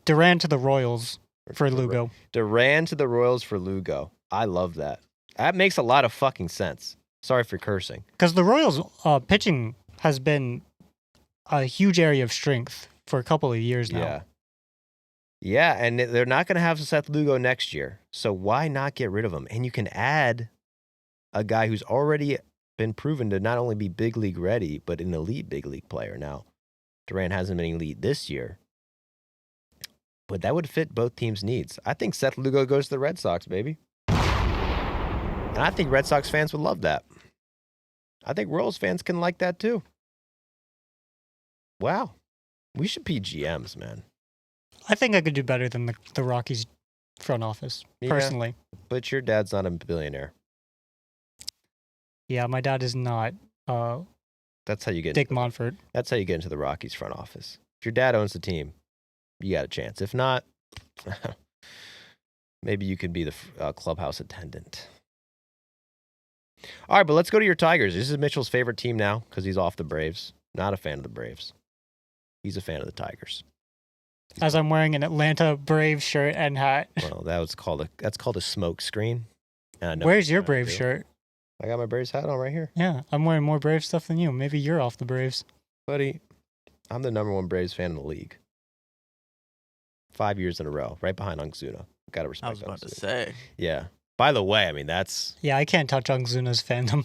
Duran to the Royals for Lugo. Duran to the Royals for Lugo. I love that. That makes a lot of fucking sense. Sorry for cursing. Because the Royals' pitching has been a huge area of strength for a couple of years now. Yeah. Yeah, and they're not going to have Seth Lugo next year. So why not get rid of him? And you can add a guy who's already been proven to not only be big league ready, but an elite big league player. Now, Duran hasn't been elite this year, but that would fit both teams' needs. I think Seth Lugo goes to the Red Sox, baby. And I think Red Sox fans would love that. I think Royals fans can like that too. Wow. We should be GMs, man. I think I could do better than the Rockies front office, personally. But your dad's not a billionaire. Yeah, my dad is not. They're That's how you get. Dick Monfort. That's how you get into the Rockies front office. If your dad owns the team, you got a chance. If not, maybe you could be the clubhouse attendant. All right, but let's go to your Tigers. This is Mitchell's favorite team now because he's off the Braves. Not a fan of the Braves. He's a fan of the Tigers. As I'm wearing an Atlanta Braves shirt and hat. Well, that's called a smoke screen. And I know Where's your Braves shirt? I got my Braves hat on right here. Yeah, I'm wearing more Braves stuff than you. Maybe you're off the Braves. Buddy, I'm the number one Braves fan in the league. 5 years in a row, right behind Ongzuna. Got to respect I was about Ongzuna. to say. Yeah. By the way, I mean, that's... Yeah, I can't touch Ongzuna's fandom.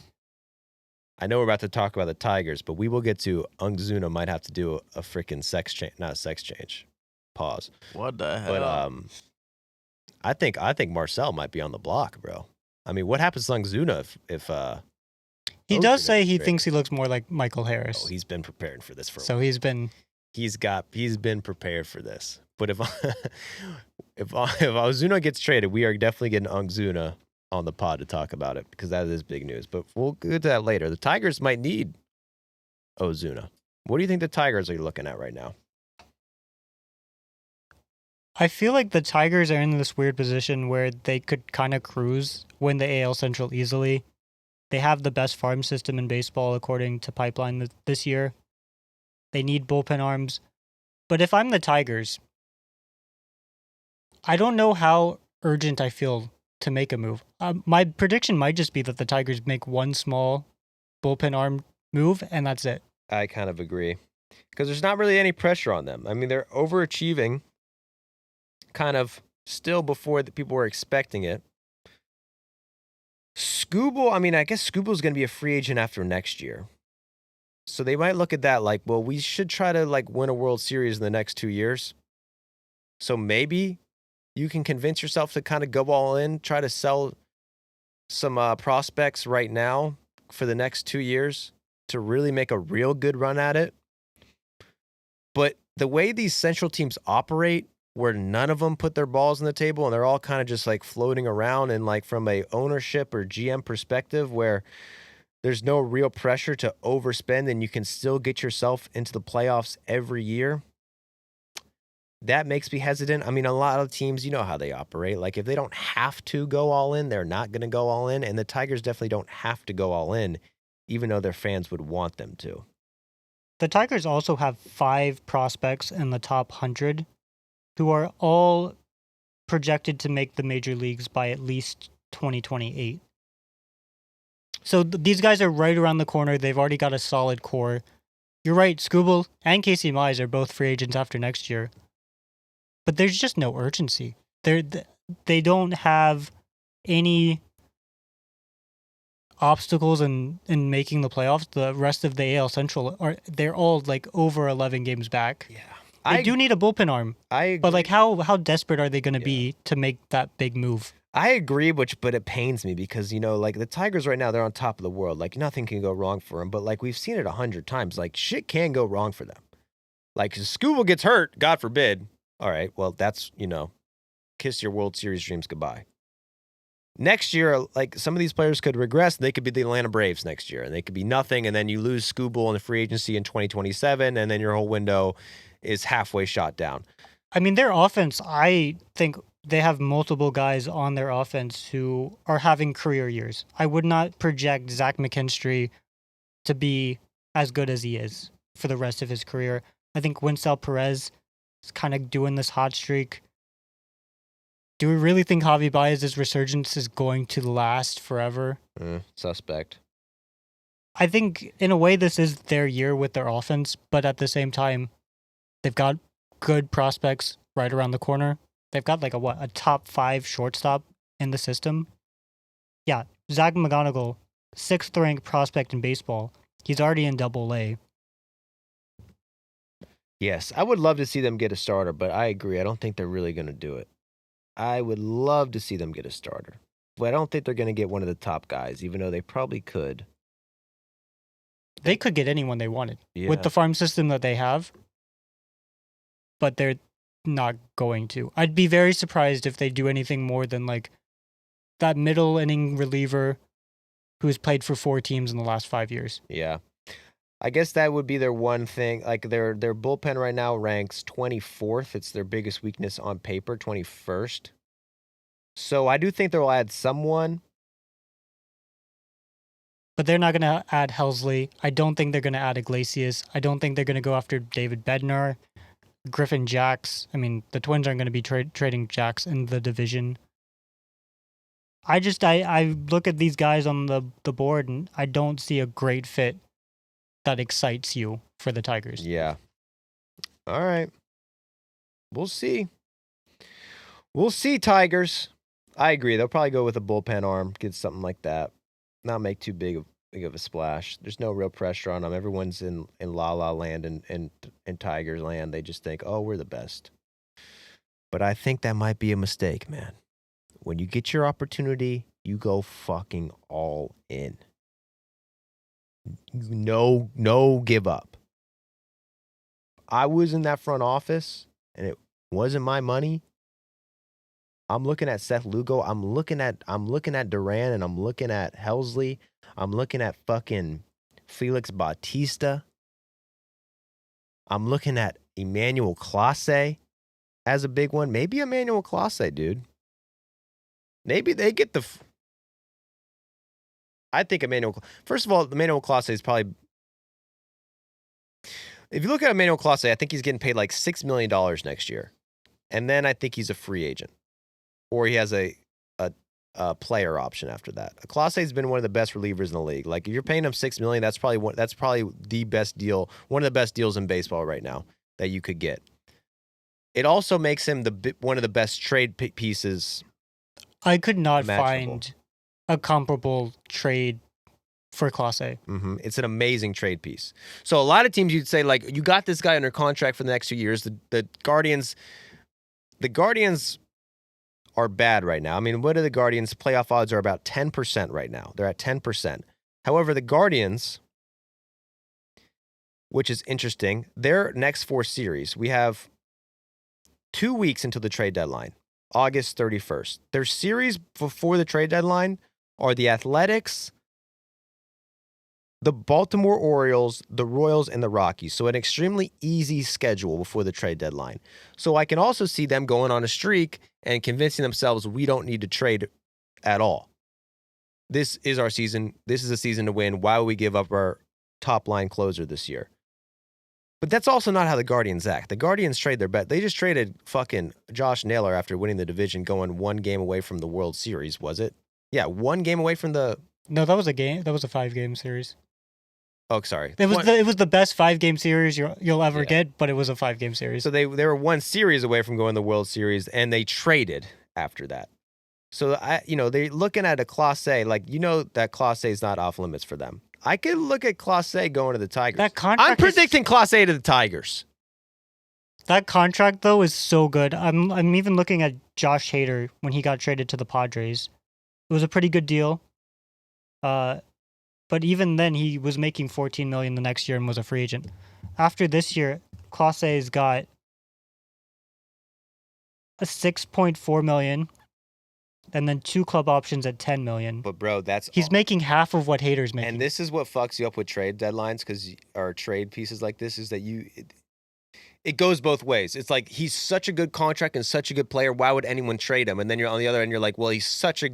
I know we're about to talk about the Tigers, but we will get to Ongzuna might have to do a freaking sex change. Not a sex change. Pause. What the hell? But I think Marcel might be on the block, bro. I mean, what happens to Ongzuna if He Ozer does say gets he traded? thinks he looks more like Michael Harris. Oh, he's been preparing for this for a So while. he's been... He's been prepared for this. But if Ozuna gets traded, we are definitely getting Ongzuna on the pod to talk about it because that is big news. But we'll get to that later. The Tigers might need Ozuna. What do you think the Tigers are looking at right now? I feel like the Tigers are in this weird position where they could kind of cruise, win the AL Central easily. They have the best farm system in baseball according to Pipeline this year. They need bullpen arms. But if I'm the Tigers, I don't know how urgent I feel to make a move. My prediction might just be that the Tigers make one small bullpen arm move, and that's it. I kind of agree because there's not really any pressure on them. I mean, they're overachieving kind of still before the people were expecting it. Skubal, I mean, I guess Skubal's going to be a free agent after next year. So they might look at that like, well, we should try to like win a World Series in the next 2 years. So maybe you can convince yourself to kind of go all in, try to sell some prospects right now for the next 2 years to really make a real good run at it. But the way these Central teams operate, where none of them put their balls on the table and they're all kind of just like floating around and like from a ownership or GM perspective where there's no real pressure to overspend and you can still get yourself into the playoffs every year. That makes me hesitant. I mean, a lot of teams, you know how they operate. Like if they don't have to go all in, they're not going to go all in. And the Tigers definitely don't have to go all in, even though their fans would want them to. The Tigers also have 5 prospects in the top 100 who are all projected to make the major leagues by at least 2028. So these guys are right around the corner. They've already got a solid core. You're right, Skubal and Casey Mize are both free agents after next year. But there's just no urgency. They don't have any obstacles in making the playoffs. The rest of the AL Central they're all like over 11 games back. Yeah. They do need a bullpen arm. But like how desperate are they going to be to make that big move? I agree, but it pains me because, you know, like the Tigers right now, they're on top of the world. Like nothing can go wrong for them. But like we've seen it 100 times. Like shit can go wrong for them. Like if Skubal gets hurt, God forbid. All right, well, that's, you know, kiss your World Series dreams goodbye. Next year, like some of these players could regress. They could be the Atlanta Braves next year, and they could be nothing. And then you lose Skubal in the free agency in 2027, and then your whole window is halfway shot down. I mean, their offense, I think they have multiple guys on their offense who are having career years. I would not project Zach McKinstry to be as good as he is for the rest of his career. I think Winsel Perez is kind of doing this hot streak. Do we really think Javi Baez's resurgence is going to last forever? Suspect. I think, in a way, this is their year with their offense, but at the same time, they've got good prospects right around the corner. They've got like a top 5 shortstop in the system. Yeah, Zach McGonigal, 6th ranked prospect in baseball. He's already in Double-A. Yes, I would love to see them get a starter, but I agree. I don't think they're really going to do it. I would love to see them get a starter, but I don't think they're going to get one of the top guys, even though they probably could. They could get anyone they wanted Yeah. with the farm system that they have, but they're not going to. I'd be very surprised if they do anything more than like that middle inning reliever who's played for 4 teams in the last 5 years. Yeah. I guess that would be their one thing. Like their bullpen right now ranks 24th. It's their biggest weakness on paper, 21st. So I do think they'll add someone. But they're not going to add Helsley. I don't think they're going to add Iglesias. I don't think they're going to go after David Bednar, Griffin Jacks. I mean, the Twins aren't going to be trading Jacks in the division. I look at these guys on the board and I don't see a great fit that excites you for the Tigers. Yeah. All right. We'll see. We'll see, Tigers. I agree. They'll probably go with a bullpen arm, get something like that. Not make too big of a splash. There's no real pressure on them. Everyone's in la la land and Tigers land. They just think, oh, we're the best. But I think that might be a mistake, man. When you get your opportunity, you go fucking all in. No give up. I was in that front office and it wasn't my money. I'm looking at Seth Lugo. I'm looking at Duran, and I'm looking at Helsley. I'm looking at fucking Felix Bautista. I'm looking at Emmanuel Clase as a big one. Maybe Emmanuel Clase, dude. Maybe they get the. I think Emmanuel. First of all, Emmanuel Clase is probably. If you look at Emmanuel Clase, I think he's getting paid like $6 million next year, and then I think he's a free agent. Or he has a player option after that. Clase has been one of the best relievers in the league. Like if you're paying him $6 million, that's probably the best deal, one of the best deals in baseball right now that you could get. It also makes him one of the best trade pieces. I could not find a comparable trade for Clase. Mm-hmm. It's an amazing trade piece. So a lot of teams you'd say like you got this guy under contract for the next 2 years. The Guardians are bad right now. I mean, what are the Guardians? Playoff odds are about 10% right now. They're at 10%. However, the Guardians, which is interesting, their next 4 series, we have 2 weeks until the trade deadline, August 31st. Their series before the trade deadline are the Athletics, the Baltimore Orioles, the Royals, and the Rockies. So an extremely easy schedule before the trade deadline. So I can also see them going on a streak and convincing themselves we don't need to trade at all. This is our season. This is a season to win. Why would we give up our top line closer this year? But that's also not how the Guardians act. The Guardians trade their bet. They just traded fucking Josh Naylor after winning the division, going 1 game away from the World Series, was it? Yeah, 1 game away from the... No, that was a game. That was a 5-game series. Oh, sorry. It was the best 5-game series you'll ever get, but it was a 5-game series. So they were 1 series away from going to the World Series, and they traded after that. So they're looking at a Clase, like that Clase is not off limits for them. I could look at Clase going to the Tigers. I'm predicting Clase to the Tigers. That contract though is so good. I'm even looking at Josh Hader when he got traded to the Padres. It was a pretty good deal. But even then, he was making $14 million the next year and was a free agent. After this year, Clase's got a $6.4 million, and then 2 club options at $10 million. But bro, he's making half of what Hader's making. And this is what fucks you up with trade deadlines, or trade pieces like this, is that it goes both ways. It's like he's such a good contract and such a good player. Why would anyone trade him? And then you're on the other end. You're like, well, he's such a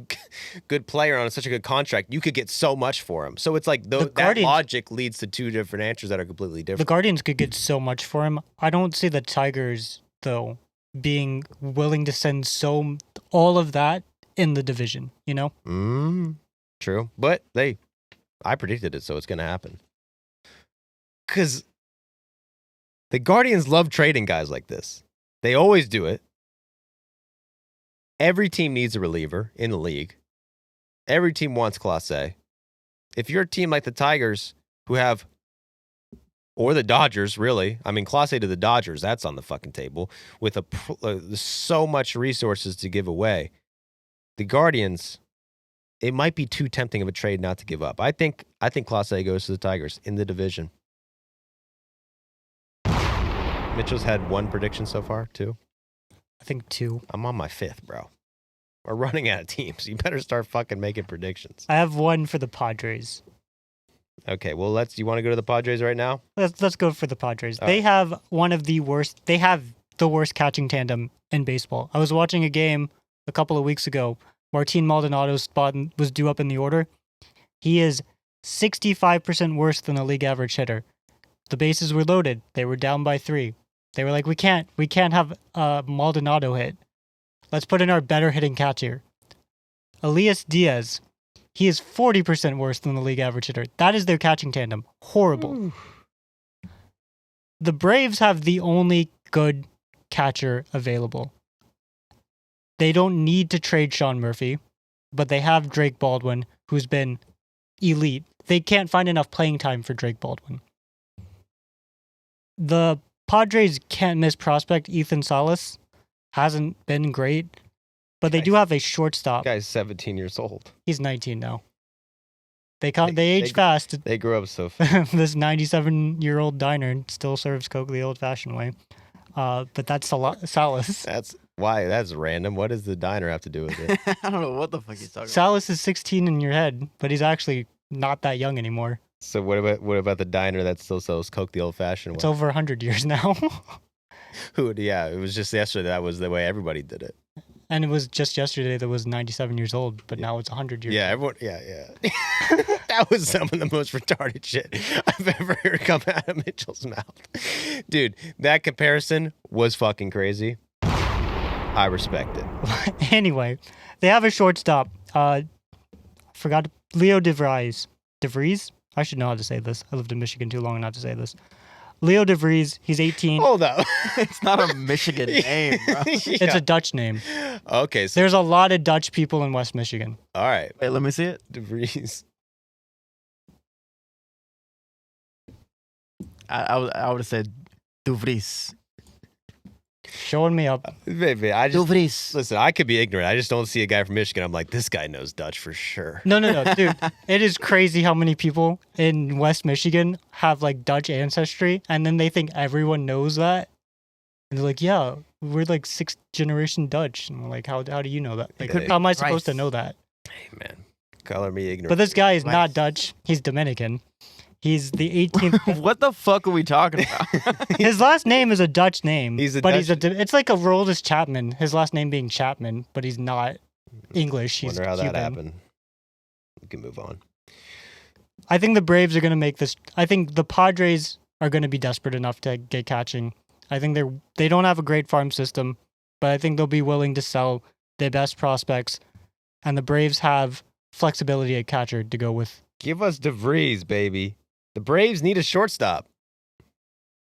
good player on such a good contract. You could get so much for him. So it's like that logic leads to 2 different answers that are completely different. The Guardians could get so much for him. I don't see the Tigers though willing to send all of that in the division. True, but I predicted it, so it's gonna happen. Because the Guardians love trading guys like this. They always do it. Every team needs a reliever in the league. Every team wants Clase. If you're a team like the Tigers or the Dodgers, really. I mean, Clase to the Dodgers, that's on the fucking table with so much resources to give away. The Guardians, it might be too tempting of a trade not to give up. I think Clase goes to the Tigers in the division. Mitchell's had 1 prediction so far, 2? I think 2. I'm on my 5th, bro. We're running out of teams. You better start fucking making predictions. I have 1 for the Padres. Okay, well, you want to go to the Padres right now? Let's go for the Padres. All They right. have one of the worst. They have the worst catching tandem in baseball. I was watching a game a couple of weeks ago. Martin Maldonado's spot was due up in the order. He is 65% worse than a league average hitter. The bases were loaded. They were down by 3. They were like, we can't have Maldonado hit. Let's put in our better hitting catcher. Elias Diaz. He is 40% worse than the league average hitter. That is their catching tandem. Horrible. The Braves have the only good catcher available. They don't need to trade Sean Murphy, but they have Drake Baldwin, who's been elite. They can't find enough playing time for Drake Baldwin. The Padres can't miss prospect Ethan Salas. Hasn't been great, but they do have a shortstop. Guy's 17 years old. He's 19 now. They age fast. They grew up so fast. This 97-year-old diner still serves Coke the old-fashioned way. But that's Salas. That's random. What does the diner have to do with it? I don't know what the fuck he's talking about. Salas is 16 in your head, but he's actually not that young anymore. So what about the diner that still sells Coke the old-fashioned It's way? over 100 years now. Yeah, it was just yesterday. That was the way everybody did it. And it was just yesterday that was 97 years old, but now it's 100 years Yeah, everyone. Yeah. That was some of the most retarded shit I've ever heard come out of Mitchell's mouth. Dude, that comparison was fucking crazy. I respect it. Anyway, they have a shortstop. Forgot Leo DeVries. DeVries? I should know how to say this. I lived in Michigan too long not to say this. Leo DeVries, he's 18. Hold up. It's not a Michigan name, bro. It's a Dutch name. Okay, so There's a lot of Dutch people in West Michigan. all right. Wait, let me see it. DeVries. I would have said Duvries. Showing me up. Baby, Duvries. listen, I could be ignorant. I just don't see a guy from Michigan. I'm like, this guy knows Dutch for sure. No, dude. It is crazy how many people in West Michigan have like Dutch ancestry, and then they think everyone knows that. And they're like, yeah, we're like 6th generation Dutch. And we're like, how do you know that? Like, Hey, how am I supposed to Christ. know that? Hey, man. Color me ignorant. But this guy is Nice. not Dutch. He's Dominican. He's the 18th. What the fuck are we talking about? His last name is a Dutch name. He's a but Dutch- it's like a Aroldis Chapman. His last name being Chapman, but he's not English. He's Wonder how Cuban. that happened. We can move on. I think the Braves are going to make this. I think the Padres are going to be desperate enough to get catching. I think they don't have a great farm system, but I think they'll be willing to sell their best prospects, and the Braves have flexibility at catcher to go with. Give us DeVries, baby. The Braves need a shortstop.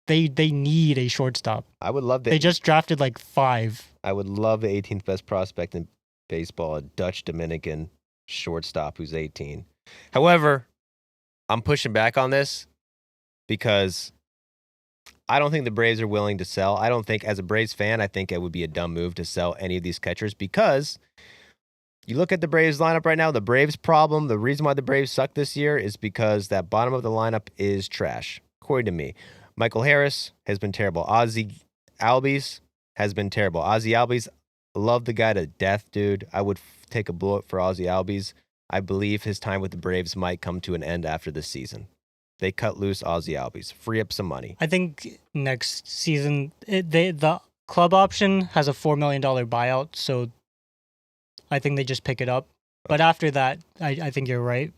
They need a shortstop. I would love They just drafted like 5. I would love the 18th best prospect in baseball, a Dutch Dominican shortstop who's 18. However, I'm pushing back on this because I don't think the Braves are willing to sell. I don't think, as a Braves fan, I think it would be a dumb move to sell any of these catchers because you look at the Braves lineup right now, the Braves problem, the reason why the Braves suck this year is because that bottom of the lineup is trash, according to me. Michael Harris has been terrible. Ozzie Albies has been terrible. Ozzie Albies, love the guy to death, dude. I would take a bullet for Ozzie Albies. I believe his time with the Braves might come to an end after this season. They cut loose Ozzie Albies, free up some money. I think next season the club option has a $4 million buyout, so I think they just pick it up. But after that, I think you're right.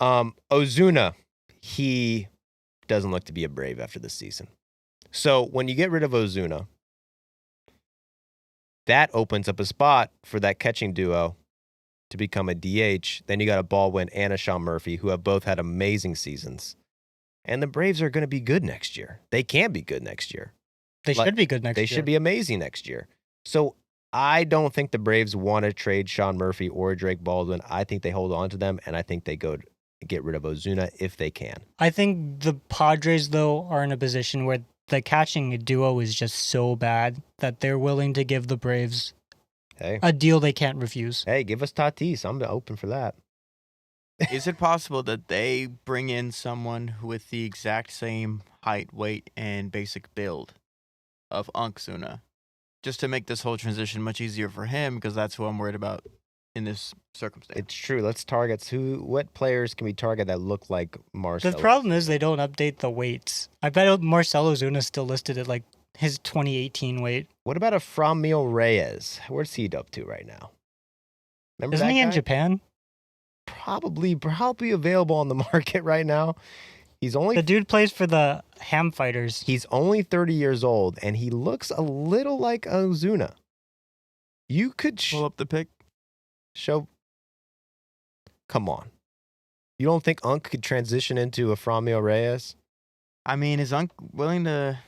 Ozuna, he doesn't look to be a Brave after this season. So when you get rid of Ozuna, that opens up a spot for that catching duo to become a DH. Then you got a Baldwin and a Sean Murphy, who have both had amazing seasons. And the Braves are going to be good next year. They can be good next year. They Like, should be good next year. They should be amazing next year. So I don't think the Braves want to trade Sean Murphy or Drake Baldwin. I think they hold on to them, and I think they go to get rid of Ozuna if they can. I think the Padres, though, are in a position where the catching duo is just so bad that they're willing to give the Braves Hey, a deal they can't refuse. give us Tatis. I'm open for that. Is it possible that they bring in someone with the exact same height, weight, and basic build of Ozuna, just to make this whole transition much easier for him? Because that's who I'm worried about in this circumstance. It's true. Let's target what players can we target that look like Marcelo? The problem is they don't update the weights. I bet Marcelo Zuna's still listed at like his 2018 weight. What about a Framil Reyes? Where's he up to right now? Remember Isn't that he in guy? Japan? Probably available on the market right now. The dude plays for the Ham Fighters. He's only 30 years old, and he looks a little like Ozuna. You could Pull up the pic. show. Come on. You don't think Unk could transition into a Framil Reyes? I mean, is Unk willing to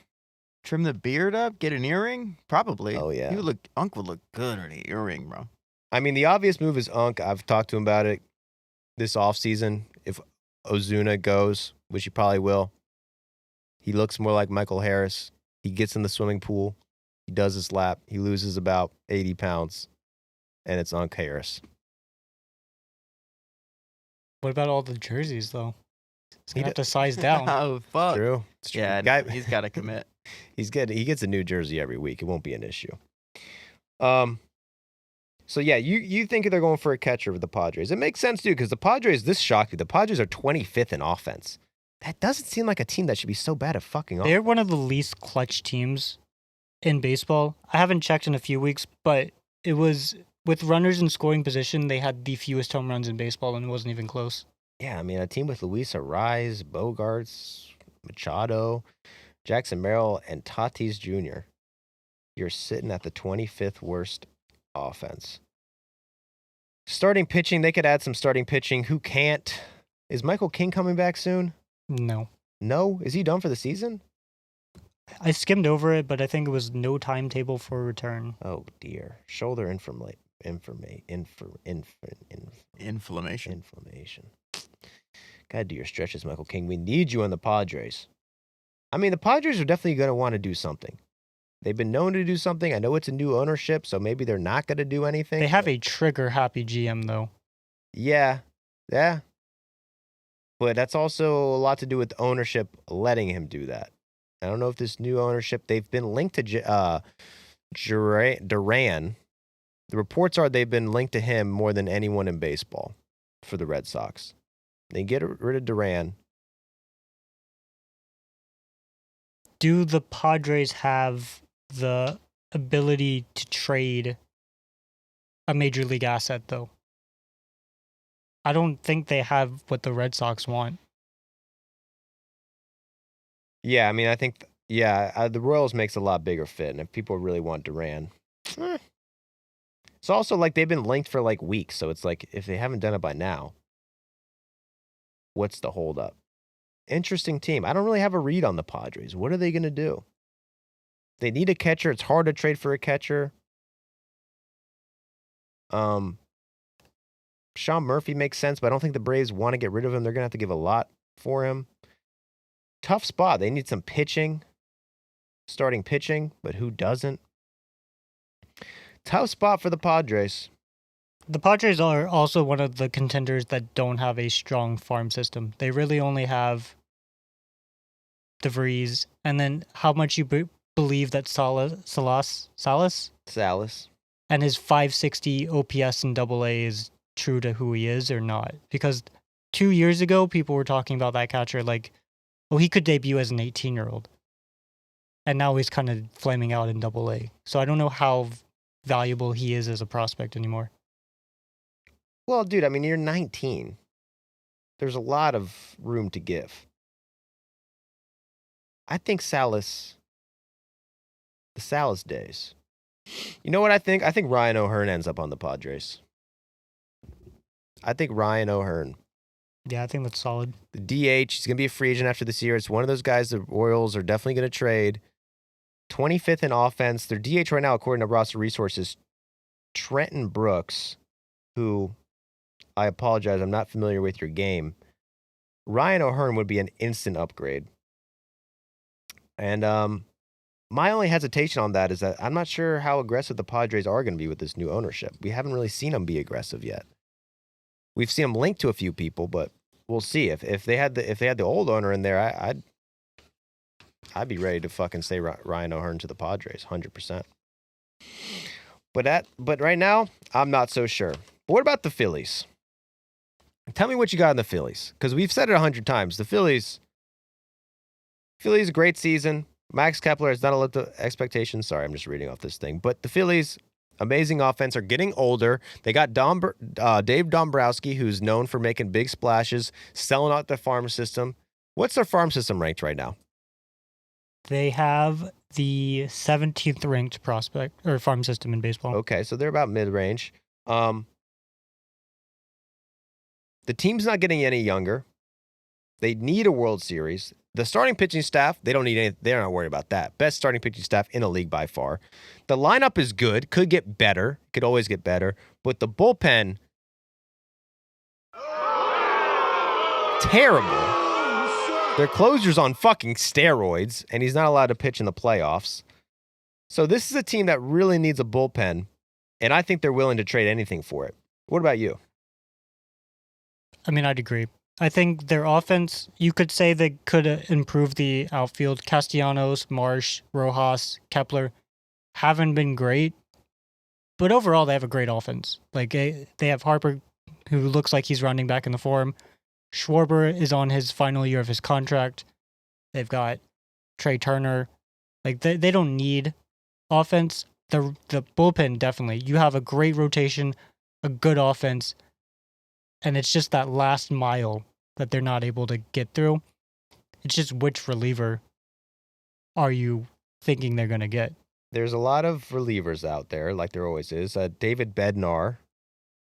trim the beard up, get an earring? Probably. Oh, yeah. Unk would look good in an earring, bro. I mean, the obvious move is Unk. I've talked to him about it this offseason. If Ozuna goes, which he probably will, he looks more like Michael Harris. He gets in the swimming pool. He does his lap. He loses about 80 pounds, and it's Unk Harris. What about all the jerseys, though? He's going to have to size down. Oh, fuck. True. It's true. Yeah, Guy, he's got to commit. he gets a new jersey every week. It won't be an issue. So yeah, you think they're going for a catcher with the Padres? It makes sense, dude, because the Padres. This shocked you. The Padres are 25th in offense. That doesn't seem like a team that should be so bad at fucking offense. They're one of the least clutch teams in baseball. I haven't checked in a few weeks, but it was with runners in scoring position. They had the fewest home runs in baseball, and it wasn't even close. Yeah, I mean, a team with Luis Arraez, Bogarts, Machado, Jackson Merrill, and Tatis Jr. You're sitting at the 25th worst offense. Starting pitching, they could add some starting pitching. Who can't? Is Michael King coming back soon? No. No? Is he done for the season? I skimmed over it, but I think it was no timetable for return. Oh, dear. Shoulder Inflammation. Gotta do your stretches, Michael King. We need you on the Padres. I mean, the Padres are definitely going to want to do something. They've been known to do something. I know it's a new ownership, so maybe they're not going to do anything. They have a trigger-happy GM, though. Yeah. But that's also a lot to do with ownership letting him do that. I don't know if this new ownership, they've been linked to Duran. The reports are they've been linked to him more than anyone in baseball for the Red Sox. They get rid of Duran. Do the Padres have the ability to trade a major league asset, though? I don't think they have what the Red Sox want. Yeah, I mean, I think, the Royals makes a lot bigger fit, and if people really want Duran. It's also like they've been linked for like weeks, so it's like if they haven't done it by now, what's the holdup? Interesting team. I don't really have a read on the Padres. What are they going to do? They need a catcher. It's hard to trade for a catcher. Sean Murphy makes sense, but I don't think the Braves want to get rid of him. They're going to have to give a lot for him. Tough spot. They need some pitching, starting pitching, but who doesn't? Tough spot for the Padres. The Padres are also one of the contenders that don't have a strong farm system. They really only have DeVries, and then how much you believe that Salas and his 560 OPS in AA is true to who he is or not. Because 2 years ago, people were talking about that catcher like, oh, he could debut as an 18-year-old. And now he's kind of flaming out in AA. So I don't know how valuable he is as a prospect anymore. Well, dude, I mean, you're 19. There's a lot of room to give. I think the Salas days. You know what I think? I think Ryan O'Hearn ends up on the Padres. I think Ryan O'Hearn. Yeah, I think that's solid. The DH, he's going to be a free agent after this year. It's one of those guys the Royals are definitely going to trade. 25th in offense. Their DH right now, according to Roster Resources, Trenton Brooks, who, I apologize, I'm not familiar with your game. Ryan O'Hearn would be an instant upgrade. And my only hesitation on that is that I'm not sure how aggressive the Padres are going to be with this new ownership. We haven't really seen them be aggressive yet. We've seen them linked to a few people, but we'll see. If they had the old owner in there, I'd be ready to fucking say Ryan O'Hearn to the Padres, 100%. But right now, I'm not so sure. But what about the Phillies? Tell me what you got in the Phillies, because we've said it 100 times. The Phillies, a great season. Max Kepler has not lived up to expectations. Sorry, I'm just reading off this thing. But the Phillies, amazing offense, are getting older. They got Dave Dombrowski, who's known for making big splashes, selling out the farm system. What's their farm system ranked right now? They have the 17th ranked prospect or farm system in baseball. Okay, so they're about mid-range. The team's not getting any younger. They need a World Series. The starting pitching staff, they don't need any. They're not worried about that. Best starting pitching staff in the league by far. The lineup is good. Could get better. Could always get better. But the bullpen, terrible. Their closer's on fucking steroids, and he's not allowed to pitch in the playoffs. So this is a team that really needs a bullpen, and I think they're willing to trade anything for it. What about you? I mean, I'd agree. I think their offense, you could say they could improve the outfield. Castellanos, Marsh, Rojas, Kepler haven't been great, but overall they have a great offense. Like they have Harper, who looks like he's rounding back in the form. Schwarber is on his final year of his contract. They've got Trey Turner. Like they don't need offense. The bullpen, definitely. You have a great rotation, a good offense, and it's just that last mile that they're not able to get through. It's just which reliever are you thinking they're going to get? There's a lot of relievers out there, like there always is. David Bednar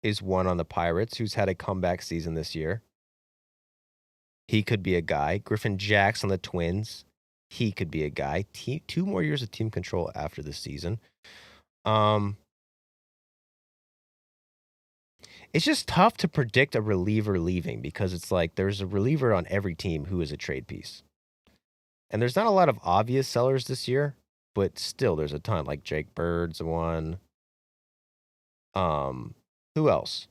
is one on the Pirates who's had a comeback season this year. He could be a guy. Griffin Jax on the Twins. He could be a guy. 2 more years of team control after this season. It's just tough to predict a reliever leaving because it's like there's a reliever on every team who is a trade piece. And there's not a lot of obvious sellers this year, but still there's a ton. Like Jake Bird's one. Who else?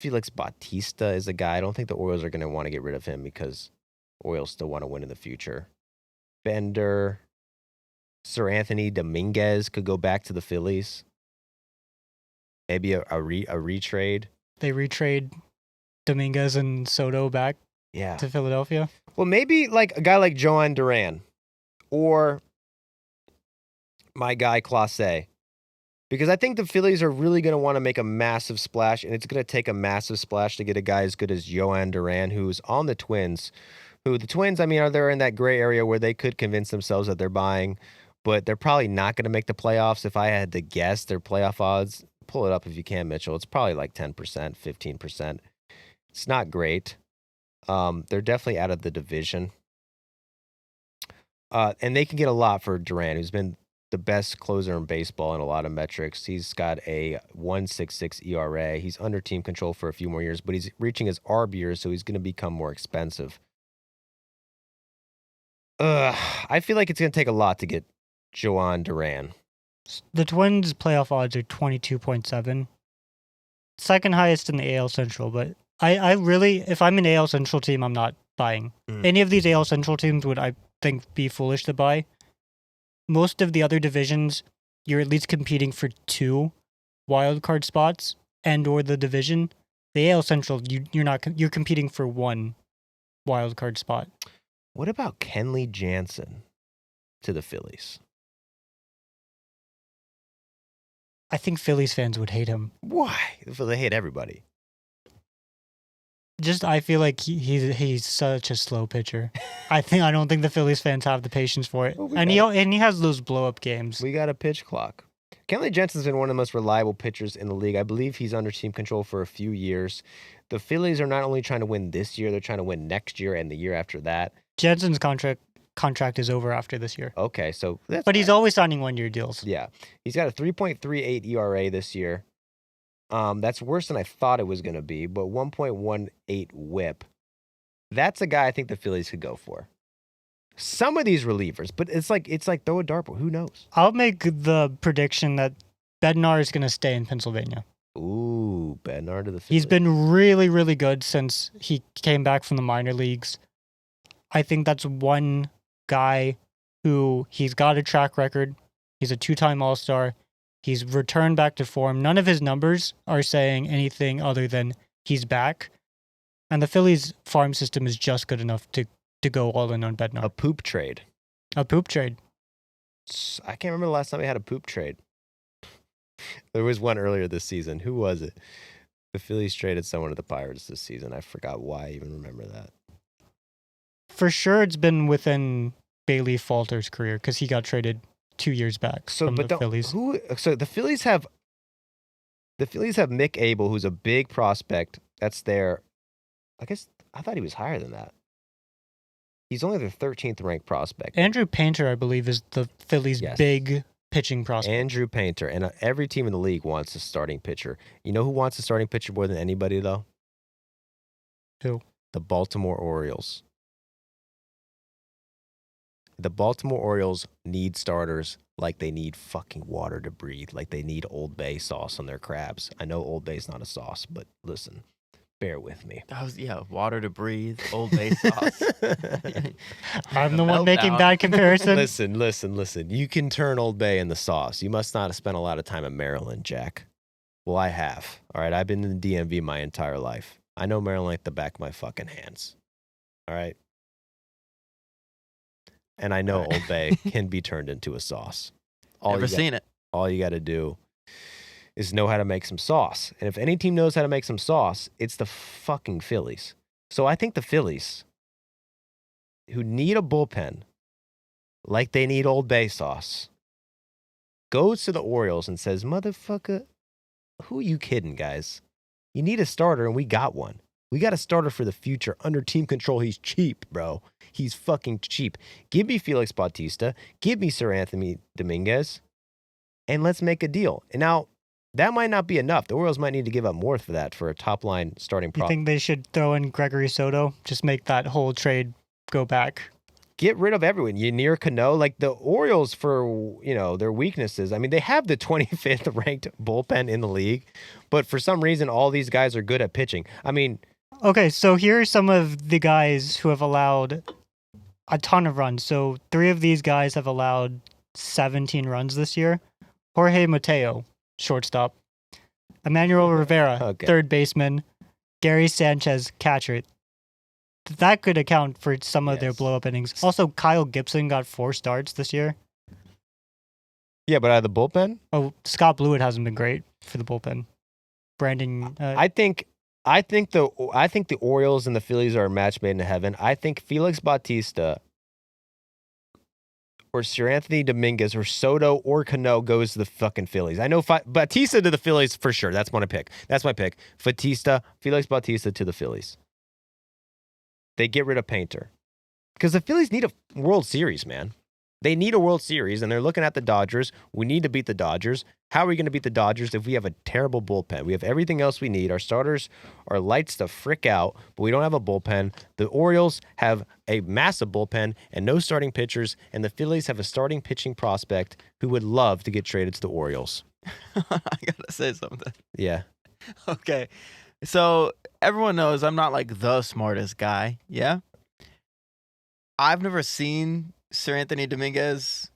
Felix Bautista is a guy. I don't think the Orioles are going to want to get rid of him because Orioles still want to win in the future. Bender. Sir Anthony Dominguez could go back to the Phillies. Maybe a retrade. They retrade Dominguez and Soto back to Philadelphia. Well, maybe like a guy like Joan Duran or my guy Clase. Because I think the Phillies are really going to want to make a massive splash, and it's going to take a massive splash to get a guy as good as Joan Duran, who's on the Twins. Who the Twins, I mean, are they in that gray area where they could convince themselves that they're buying, but they're probably not going to make the playoffs. If I had to guess their playoff odds, pull it up if you can, Mitchell. It's probably like 10%, 15%. It's not great. They're definitely out of the division. And they can get a lot for Duran, who's been the best closer in baseball in a lot of metrics. He's got a 1.66 ERA. He's under team control for a few more years, but he's reaching his ARB years, so he's going to become more expensive. I feel like it's going to take a lot to get Joan Duran. The Twins' playoff odds are 22.7. Second highest in the AL Central, but I really, if I'm an AL Central team, I'm not buying. Any of these AL Central teams would, I think, be foolish to buy. Most of the other divisions, you're at least competing for 2 wild card spots and or the division. The AL Central, you're competing for 1 wild card spot. What about Kenley Jansen to the Phillies? I think Phillies fans would hate him. Why? They hate everybody. Just, I feel like he's such a slow pitcher. I don't think the Phillies fans have the patience for it. Well, he has those blow up games. We got a pitch clock. Kenley Jensen's been one of the most reliable pitchers in the league. I believe he's under team control for a few years. The Phillies are not only trying to win this year, they're trying to win next year and the year after that. Jensen's contract is over after this year. Okay, so but he's always signing 1-year deals. Yeah, he's got a 3.38 ERA this year. That's worse than I thought it was going to be, but 1.18 WHIP. That's a guy I think the Phillies could go for. Some of these relievers, but it's like throw a dartboard. Who knows? I'll make the prediction that Bednar is going to stay in Pennsylvania. Ooh, Bednar to the Phillies. He's been really, really good since he came back from the minor leagues. I think that's one guy who he's got a track record. He's a 2-time All-Star. He's returned back to form. None of his numbers are saying anything other than he's back. And the Phillies farm system is just good enough to go all in on Bednar. A poop trade. A poop trade. I can't remember the last time we had a poop trade. There was one earlier this season. Who was it? The Phillies traded someone to the Pirates this season. I forgot why I even remember that. For sure, it's been within Bailey Falter's career because he got traded 2 years back from the Phillies. So the Phillies have Mick Abel, who's a big prospect. That's their. I guess I thought he was higher than that. He's only their 13th ranked prospect. Andrew Painter, I believe, is the Phillies' big pitching prospect. Andrew Painter, and every team in the league wants a starting pitcher. You know who wants a starting pitcher more than anybody, though? Who? The Baltimore Orioles. The Baltimore Orioles need starters like they need fucking water to breathe, like they need Old Bay sauce on their crabs. I know Old Bay's not a sauce, but listen, bear with me. Water to breathe, Old Bay sauce. I'm the one making that comparison. Listen. You can turn Old Bay into sauce. You must not have spent a lot of time in Maryland, Jack. Well, I have. All right, I've been in the DMV my entire life. I know Maryland like the back of my fucking hands. All right? And I know Old Bay can be turned into a sauce. Never seen it. All you got to do is know how to make some sauce. And if any team knows how to make some sauce, it's the fucking Phillies. So I think the Phillies, who need a bullpen like they need Old Bay sauce, goes to the Orioles and says, motherfucker, who are you kidding, guys? You need a starter, and we got one. We got a starter for the future under team control. He's cheap, bro. He's fucking cheap. Give me Felix Bautista. Give me Sir Anthony Dominguez. And let's make a deal. And now, that might not be enough. The Orioles might need to give up more for that for a top-line starting prop. You think they should throw in Gregory Soto? Just make that whole trade go back? Get rid of everyone. Ynier Cano, like the Orioles for, their weaknesses. I mean, they have the 25th ranked bullpen in the league, but for some reason, all these guys are good at pitching. I mean... Okay, so here are some of the guys who have allowed a ton of runs. So 3 of these guys have allowed 17 runs this year. Jorge Mateo, shortstop. Emmanuel Rivera, third baseman. Gary Sanchez, catcher. That could account for some of their blow-up innings. Also, Kyle Gibson got 4 starts this year. Yeah, but out of the bullpen? Oh, Scott Blewett hasn't been great for the bullpen. Brandon... I think the Orioles and the Phillies are a match made in heaven. I think Felix Bautista or Sir Anthony Dominguez or Soto or Cano goes to the fucking Phillies. I know Bautista to the Phillies for sure. That's my pick. Felix Bautista to the Phillies. They get rid of Painter. Because the Phillies need a World Series, man. They need a World Series, and they're looking at the Dodgers. We need to beat the Dodgers. How are we going to beat the Dodgers if we have a terrible bullpen? We have everything else we need. Our starters are lights to frick out, but we don't have a bullpen. The Orioles have a massive bullpen and no starting pitchers, and the Phillies have a starting pitching prospect who would love to get traded to the Orioles. I got to say something. Yeah. Okay. So everyone knows I'm not like the smartest guy. Yeah. I've never seen Sir Anthony Dominguez.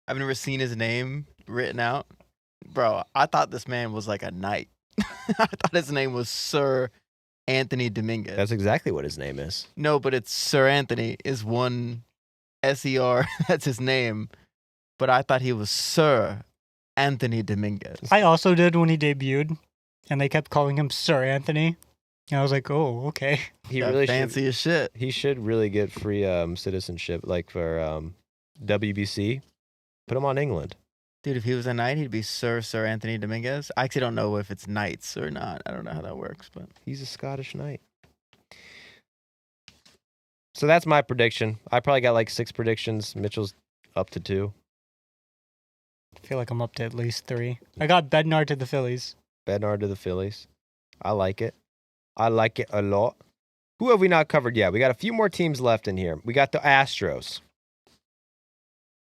I've never seen his name written out. Bro, I thought this man was like a knight. I thought his name was Sir Anthony Dominguez. That's exactly what his name is. No, but it's Sir Anthony is one S-E-R. That's his name. But I thought he was Sir Anthony Dominguez. I also did when he debuted, and they kept calling him Sir Anthony. And I was like, oh, okay. He really fancy as shit. He should really get free citizenship, like for WBC. Put him on England. Dude, if he was a knight, he'd be Sir Anthony Dominguez. I actually don't know if it's knights or not. I don't know how that works, but he's a Scottish knight. So that's my prediction. I probably got like 6 predictions. Mitchell's up to 2. I feel like I'm up to at least 3. I got Bednar to the Phillies. Bednar to the Phillies. I like it. I like it a lot. Who have we not covered yet? We got a few more teams left in here. We got the Astros.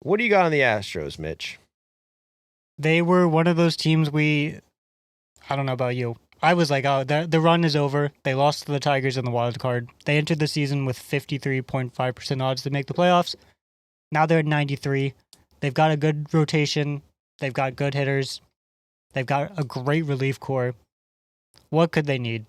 What do you got on the Astros, Mitch? They were one of those teams I don't know about you. I was like, oh, the run is over. They lost to the Tigers in the wild card. They entered the season with 53.5% odds to make the playoffs. Now they're at 93. They've got a good rotation. They've got good hitters. They've got a great relief corps. What could they need?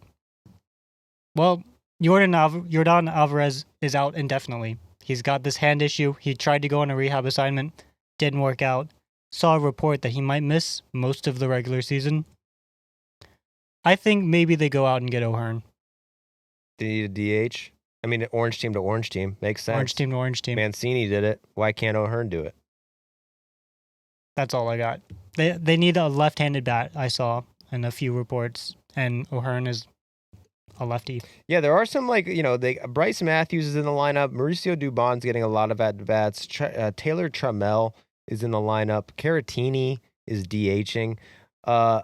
Well, Yordan Alvarez is out indefinitely. He's got this hand issue. He tried to go on a rehab assignment. Didn't work out. Saw a report that he might miss most of the regular season. I think maybe they go out and get O'Hearn. They need a DH. I mean, orange team to orange team. Makes sense. Orange team to orange team. Mancini did it. Why can't O'Hearn do it? That's all I got. They need a left-handed bat, I saw in a few reports, and O'Hearn is a lefty. Yeah, there are some Bryce Matthews is in the lineup. Mauricio Dubon's getting a lot of at-bats. Taylor Trammell is in the lineup. Caratini is DHing. As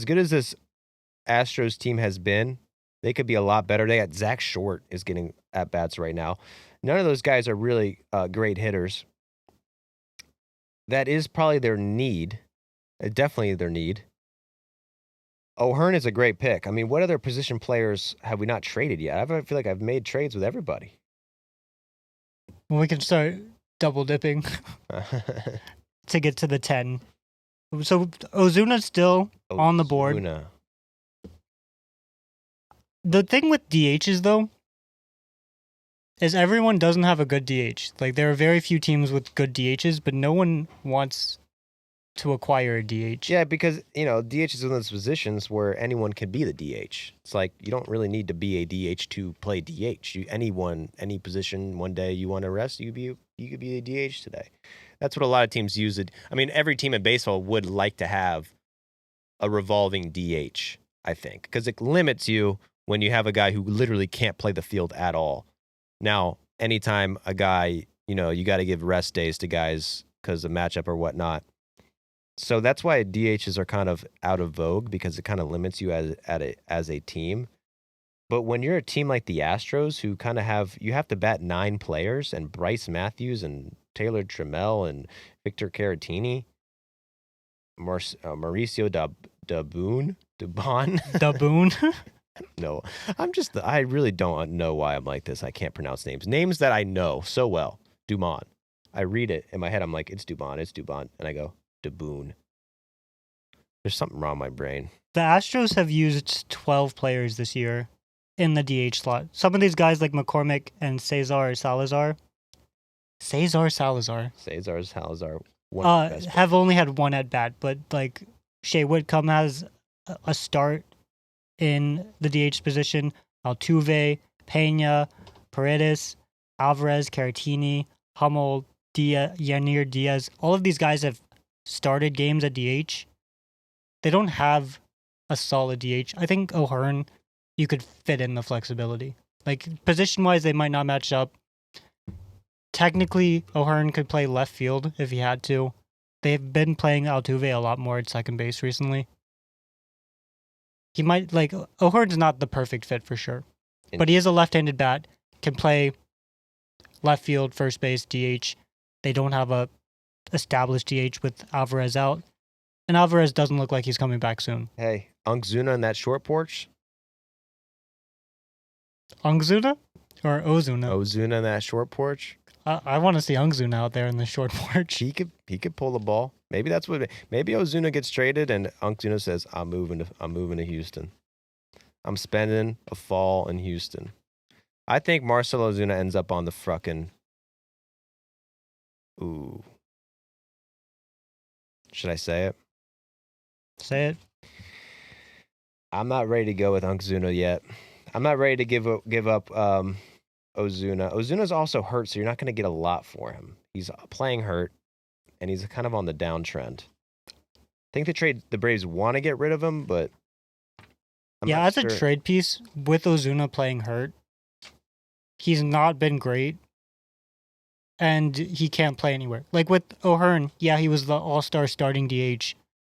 good as this Astros team has been, they could be a lot better. They got Zach Short is getting at-bats right now. None of those guys are really great hitters. That is probably their need. Definitely their need. O'Hearn is a great pick. I mean, what other position players have we not traded yet? I feel like I've made trades with everybody. Well, we can start double dipping to get to the 10. So Ozuna's still on the board. Ozuna. The thing with DHs, though, is everyone doesn't have a good DH. Like, there are very few teams with good DHs, but no one wants to acquire a DH. Yeah, because, DH is one of those positions where anyone can be the DH. It's like, you don't really need to be a DH to play DH. Any position, one day you want to rest, you could be a DH today. That's what a lot of teams use it. I mean, every team in baseball would like to have a revolving DH, I think, because it limits you when you have a guy who literally can't play the field at all. Now, anytime a guy, you got to give rest days to guys because of matchup or whatnot. So that's why DHs are kind of out of vogue, because it kind of limits you as a team. But when you're a team like the Astros, who kind of you have to bat 9 players, and Bryce Matthews and Taylor Trammell and Victor Caratini, Mauricio Dubon. Dubon. No, I really don't know why I'm like this. I can't pronounce names. Names that I know so well. Dumont. I read it in my head. I'm like, it's Dubon. And I go, Dubon. There's something wrong with my brain. The Astros have used 12 players this year in the DH slot. Some of these guys like McCormick and Cesar Salazar. Have only had one at bat, but like Shea Whitcomb has a start in the DH position. Altuve, Pena, Paredes, Alvarez, Caratini, Hummel, Yanir Diaz. All of these guys have started games at DH. They don't have a solid DH. I think O'Hearn, you could fit in the flexibility. Like, position-wise, they might not match up. Technically, O'Hearn could play left field if he had to. They've been playing Altuve a lot more at second base recently. He might, O'Hearn's not the perfect fit for sure. But he is a left-handed bat, can play left field, first base, DH. They don't have a established DH with Alvarez out. And Alvarez doesn't look like he's coming back soon. Hey, Ozuna in that short porch? Ozuna? Or Ozuna? Ozuna in that short porch? I want to see Ozuna out there in the short porch. He could pull the ball. Maybe maybe Ozuna gets traded and Ozuna says, I'm moving to Houston. I'm spending a fall in Houston. I think Marcell Ozuna ends up on the frickin'. Ooh. Should I say it? Say it. I'm not ready to go with Ozuna yet. I'm not ready to give up Ozuna. Ozuna's also hurt, so you're not going to get a lot for him. He's playing hurt, and he's kind of on the downtrend. I think the Braves want to get rid of him, but as a trade piece, with Ozuna playing hurt, he's not been great, and he can't play anywhere. Like with O'Hearn, he was the all-star starting DH,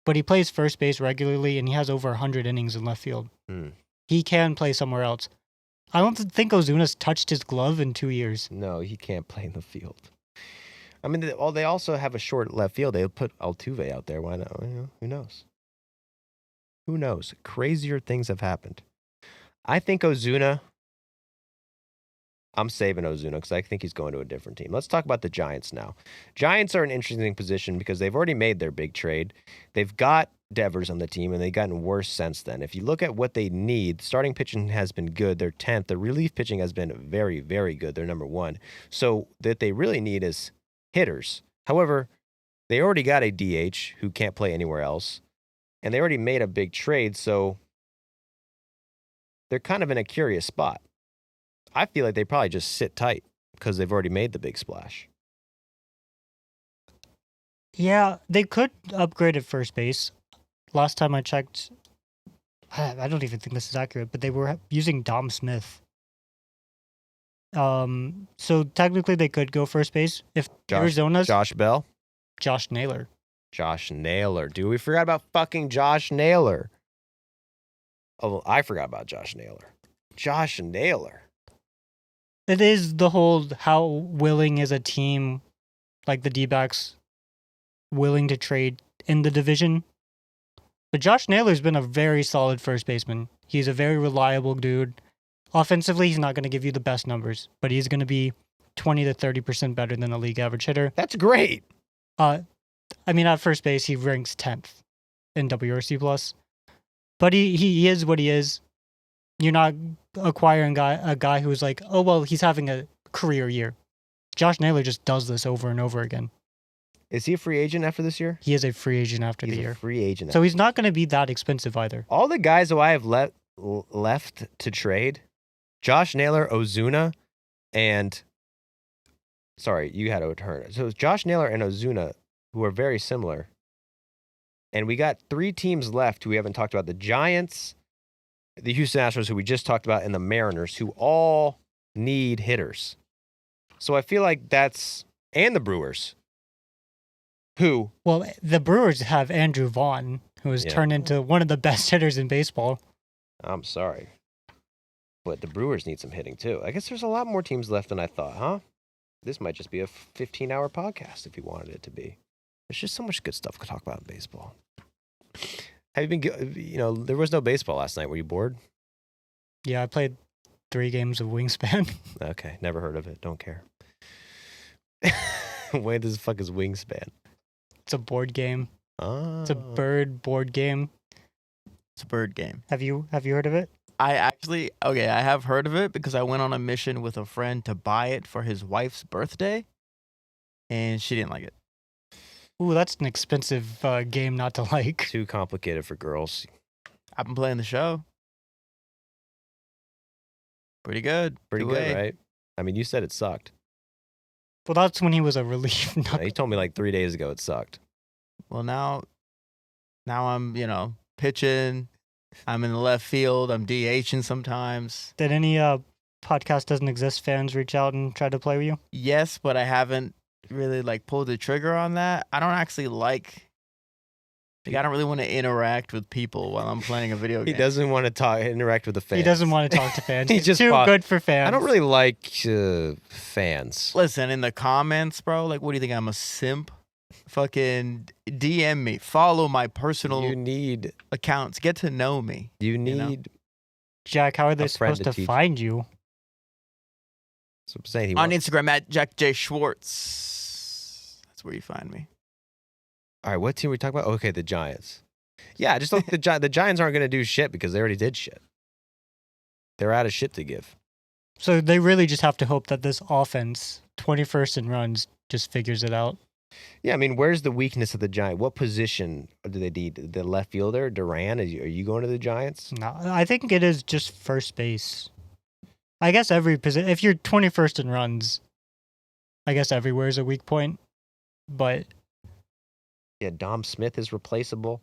but he plays first base regularly, and he has over 100 innings in left field. He can play somewhere else. I don't think Ozuna's touched his glove in 2 years. No, he can't play in the field. I mean, they also have a short left field. They'll put Altuve out there. Why not? Who knows? Who knows? Crazier things have happened. I think Ozuna I'm saving Ozuna because I think he's going to a different team. Let's talk about the Giants now. Giants are in an interesting position because they've already made their big trade. They've got Devers on the team, and they've gotten worse since then. If you look at what they need, starting pitching has been good. They're 10th. The relief pitching has been very, very good. They're number 1. So what they really need is hitters. However, they already got a DH who can't play anywhere else, and they already made a big trade, so they're kind of in a curious spot. I feel like they probably just sit tight because they've already made the big splash. Yeah, they could upgrade at first base. Last time I checked, I don't even think this is accurate, but they were using Dom Smith. So technically they could go first base if Arizona's Josh Bell? Josh Naylor. Josh Naylor. Dude, we forgot about fucking Josh Naylor. Oh, I forgot about Josh Naylor. Josh Naylor. It is the whole how willing is a team like the D-backs willing to trade in the division. But Josh Naylor's been a very solid first baseman. He's a very reliable dude. Offensively, he's not going to give you the best numbers, but he's going to be 20 to 30% better than a league average hitter. That's great. I mean, at first base, he ranks 10th in WRC+. But he is what he is. You're not acquiring a guy who's like, oh, well, he's having a career year. Josh Naylor just does this over and over again. Is he a free agent after this year? He is a free agent after He's the a year. free agent. So he's not going to be that expensive either. All the guys who I have left to trade, Josh Naylor, Ozuna, and... Sorry, you had to return. So it's Josh Naylor and Ozuna, who are very similar. And we got 3 teams left who we haven't talked about. The Giants, the Houston Astros, who we just talked about, and the Mariners, who all need hitters. So I feel like that's... And the Brewers, who... Well, the Brewers have Andrew Vaughn, who has turned into one of the best hitters in baseball. I'm sorry. But the Brewers need some hitting, too. I guess there's a lot more teams left than I thought, huh? This might just be a 15-hour podcast if you wanted it to be. There's just so much good stuff to talk about in baseball. Have you been, there was no baseball last night. Were you bored? Yeah, I played 3 games of Wingspan. Okay, never heard of it. Don't care. What the fuck is Wingspan? It's a board game. Oh. It's a bird board game. It's a bird game. Have you heard of it? I have heard of it because I went on a mission with a friend to buy it for his wife's birthday, and she didn't like it. Ooh, that's an expensive game not to like. Too complicated for girls. I've been playing the show. Pretty good. Pretty Two-way. good, right? I mean, you said it sucked. Well, that's when he was a relief. You told me like 3 days ago it sucked. Well, now I'm, pitching. I'm in the left field. I'm DHing sometimes. Did any podcast doesn't exist fans reach out and try to play with you? Yes, but I haven't really pulled the trigger on that. I don't actually I don't really want to interact with people while I'm playing a video game. He doesn't want to interact with the fans. He doesn't want to talk to fans. He's He's just too good for fans. I don't really like fans. Listen, in the comments, bro, what do you think? I'm a simp? Fucking DM me. Follow my personal accounts. Get to know me. You need Jack, how are they a friend supposed to to find you? So I'm saying on Instagram at Jack J. Schwartz. That's where you find me. All right, what team are we talking about? Okay, the Giants. Yeah, just like the Giants aren't going to do shit because they already did shit. They're out of shit to give. So they really just have to hope that this offense, 21st in runs, just figures it out. Yeah, I mean, where's the weakness of the Giants? What position do they need? The left fielder, Duran? Are you going to the Giants? No, I think it is just first base. I guess every position, if you're 21st in runs, I guess everywhere is a weak point. But yeah, Dom Smith is replaceable.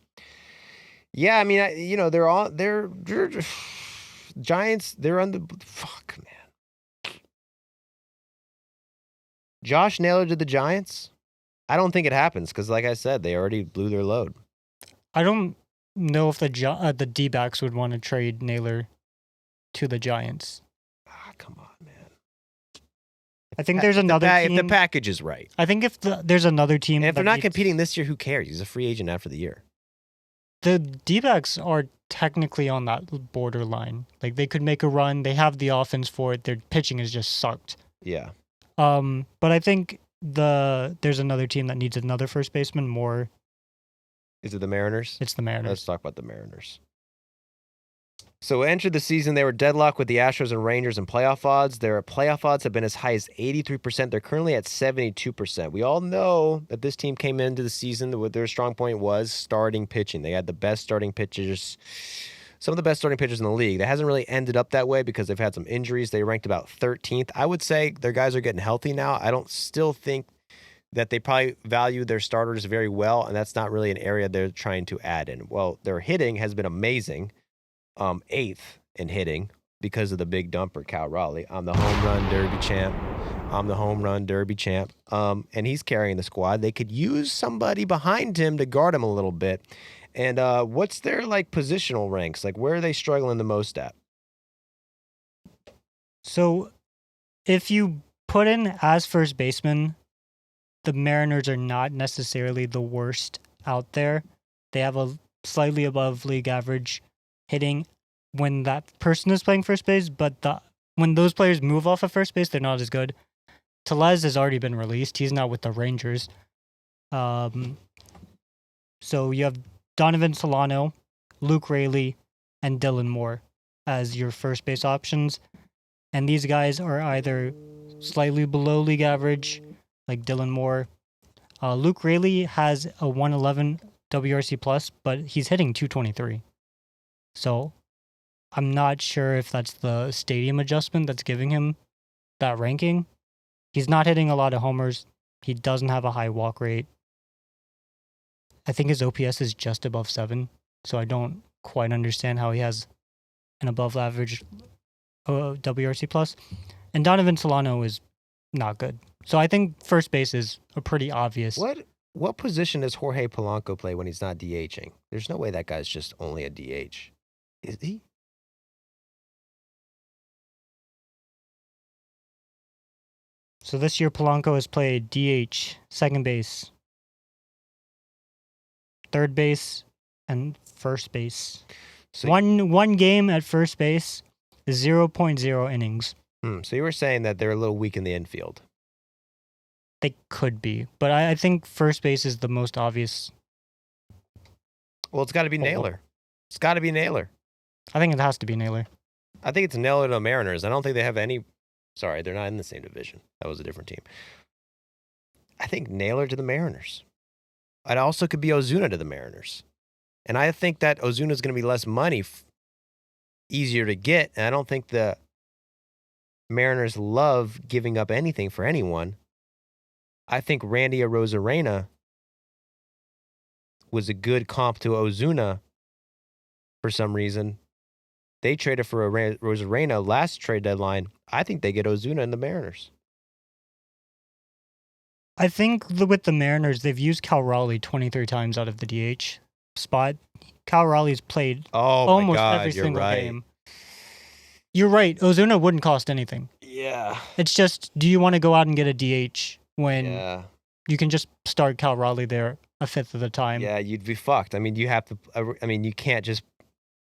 Yeah, I mean, they're Giants. They're on the fuck, man. Josh Naylor to the Giants. I don't think it happens because, like I said, they already blew their load. I don't know if the D-backs would want to trade Naylor to the Giants. Ah, come on, man. I think there's another team. If the package is right. I think if there's another team. And if they're not competing this year, who cares? He's a free agent after the year. The D-backs are technically on that borderline. Like they could make a run. They have the offense for it. Their pitching has just sucked. Yeah. But I think there's another team that needs another first baseman more. Is it the Mariners? It's the Mariners. Let's talk about the Mariners. So entered the season, they were deadlocked with the Astros and Rangers in playoff odds. Their playoff odds have been as high as 83%. They're currently at 72%. We all know that this team came into the season with their strong point was starting pitching. They had the best starting pitchers, some of the best starting pitchers in the league. That hasn't really ended up that way because they've had some injuries. They ranked about 13th. I would say their guys are getting healthy now. I don't still think that they probably value their starters very well, and that's not really an area they're trying to add in. Well, their hitting has been amazing. 8th in hitting because of the big dumper, Cal Raleigh. I'm the home run derby champ. And he's carrying the squad. They could use somebody behind him to guard him a little bit. And what's their positional ranks? Where are they struggling the most at? So if you put in as first baseman, the Mariners are not necessarily the worst out there. They have a slightly above league average hitting when that person is playing first base, but when those players move off of first base, they're not as good. Tellez has already been released. He's not with the Rangers. So you have Donovan Solano, Luke Raley, and Dylan Moore as your first base options. And these guys are either slightly below league average, like Dylan Moore. Luke Raley has a 111 WRC plus, but he's hitting 223. So I'm not sure if that's the stadium adjustment that's giving him that ranking. He's not hitting a lot of homers. He doesn't have a high walk rate. I think his OPS is just above 7, so I don't quite understand how he has an above average WRC plus. And Donovan Solano is not good. So I think first base is a pretty obvious. What position does Jorge Polanco play when he's not DHing? There's no way that guy's just only a DH. Is he? So this year Polanco has played DH, second base, third base, and first base. So one game at first base is 0.0 innings. So you were saying that they're a little weak in the infield. They could be, but I think first base is the most obvious. Well, it's got to be Naylor. It's got to be Naylor. I think it has to be Naylor. I think it's Naylor to the Mariners. I don't think they have any. Sorry, they're not in the same division. That was a different team. I think Naylor to the Mariners. It also could be Ozuna to the Mariners. And I think that Ozuna is going to be less money, easier to get. And I don't think the Mariners love giving up anything for anyone. I think Randy Arozarena was a good comp to Ozuna for some reason. They traded for Arozarena last trade deadline. I think they get Ozuna in the Mariners. I think with the Mariners, they've used Cal Raleigh 23 times out of the DH spot. Cal Raleigh's played almost every single game. You're right. Ozuna wouldn't cost anything. Yeah. It's just, do you want to go out and get a DH when you can just start Cal Raleigh there a fifth of the time? Yeah, you'd be fucked. I mean, you have to. I mean, you can't just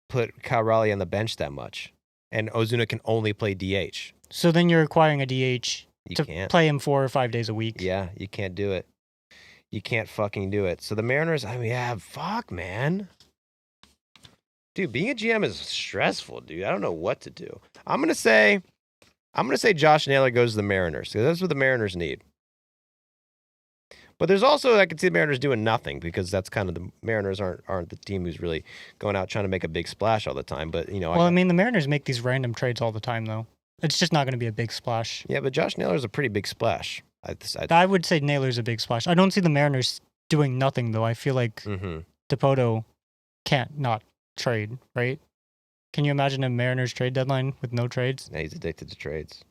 put Cal Raleigh on the bench that much, and Ozuna can only play DH. So then you're acquiring a DH to can't play him 4 or 5 days a week. Yeah, you can't do it. You can't fucking do it. So the Mariners, I mean, fuck, man. Dude, being a GM is stressful, dude. I don't know what to do. I'm gonna say Josh Naylor goes to the Mariners because that's what the Mariners need. But there's also, I could see the Mariners doing nothing because that's kind of the Mariners aren't the team who's really going out trying to make a big splash all the time. But I mean, the Mariners make these random trades all the time, though. It's just not going to be a big splash. Yeah, but Josh Naylor's a pretty big splash. I would say Naylor's a big splash. I don't see the Mariners doing nothing, though. I feel like DePoto can't not trade, right? Can you imagine a Mariners trade deadline with no trades? Yeah, he's addicted to trades.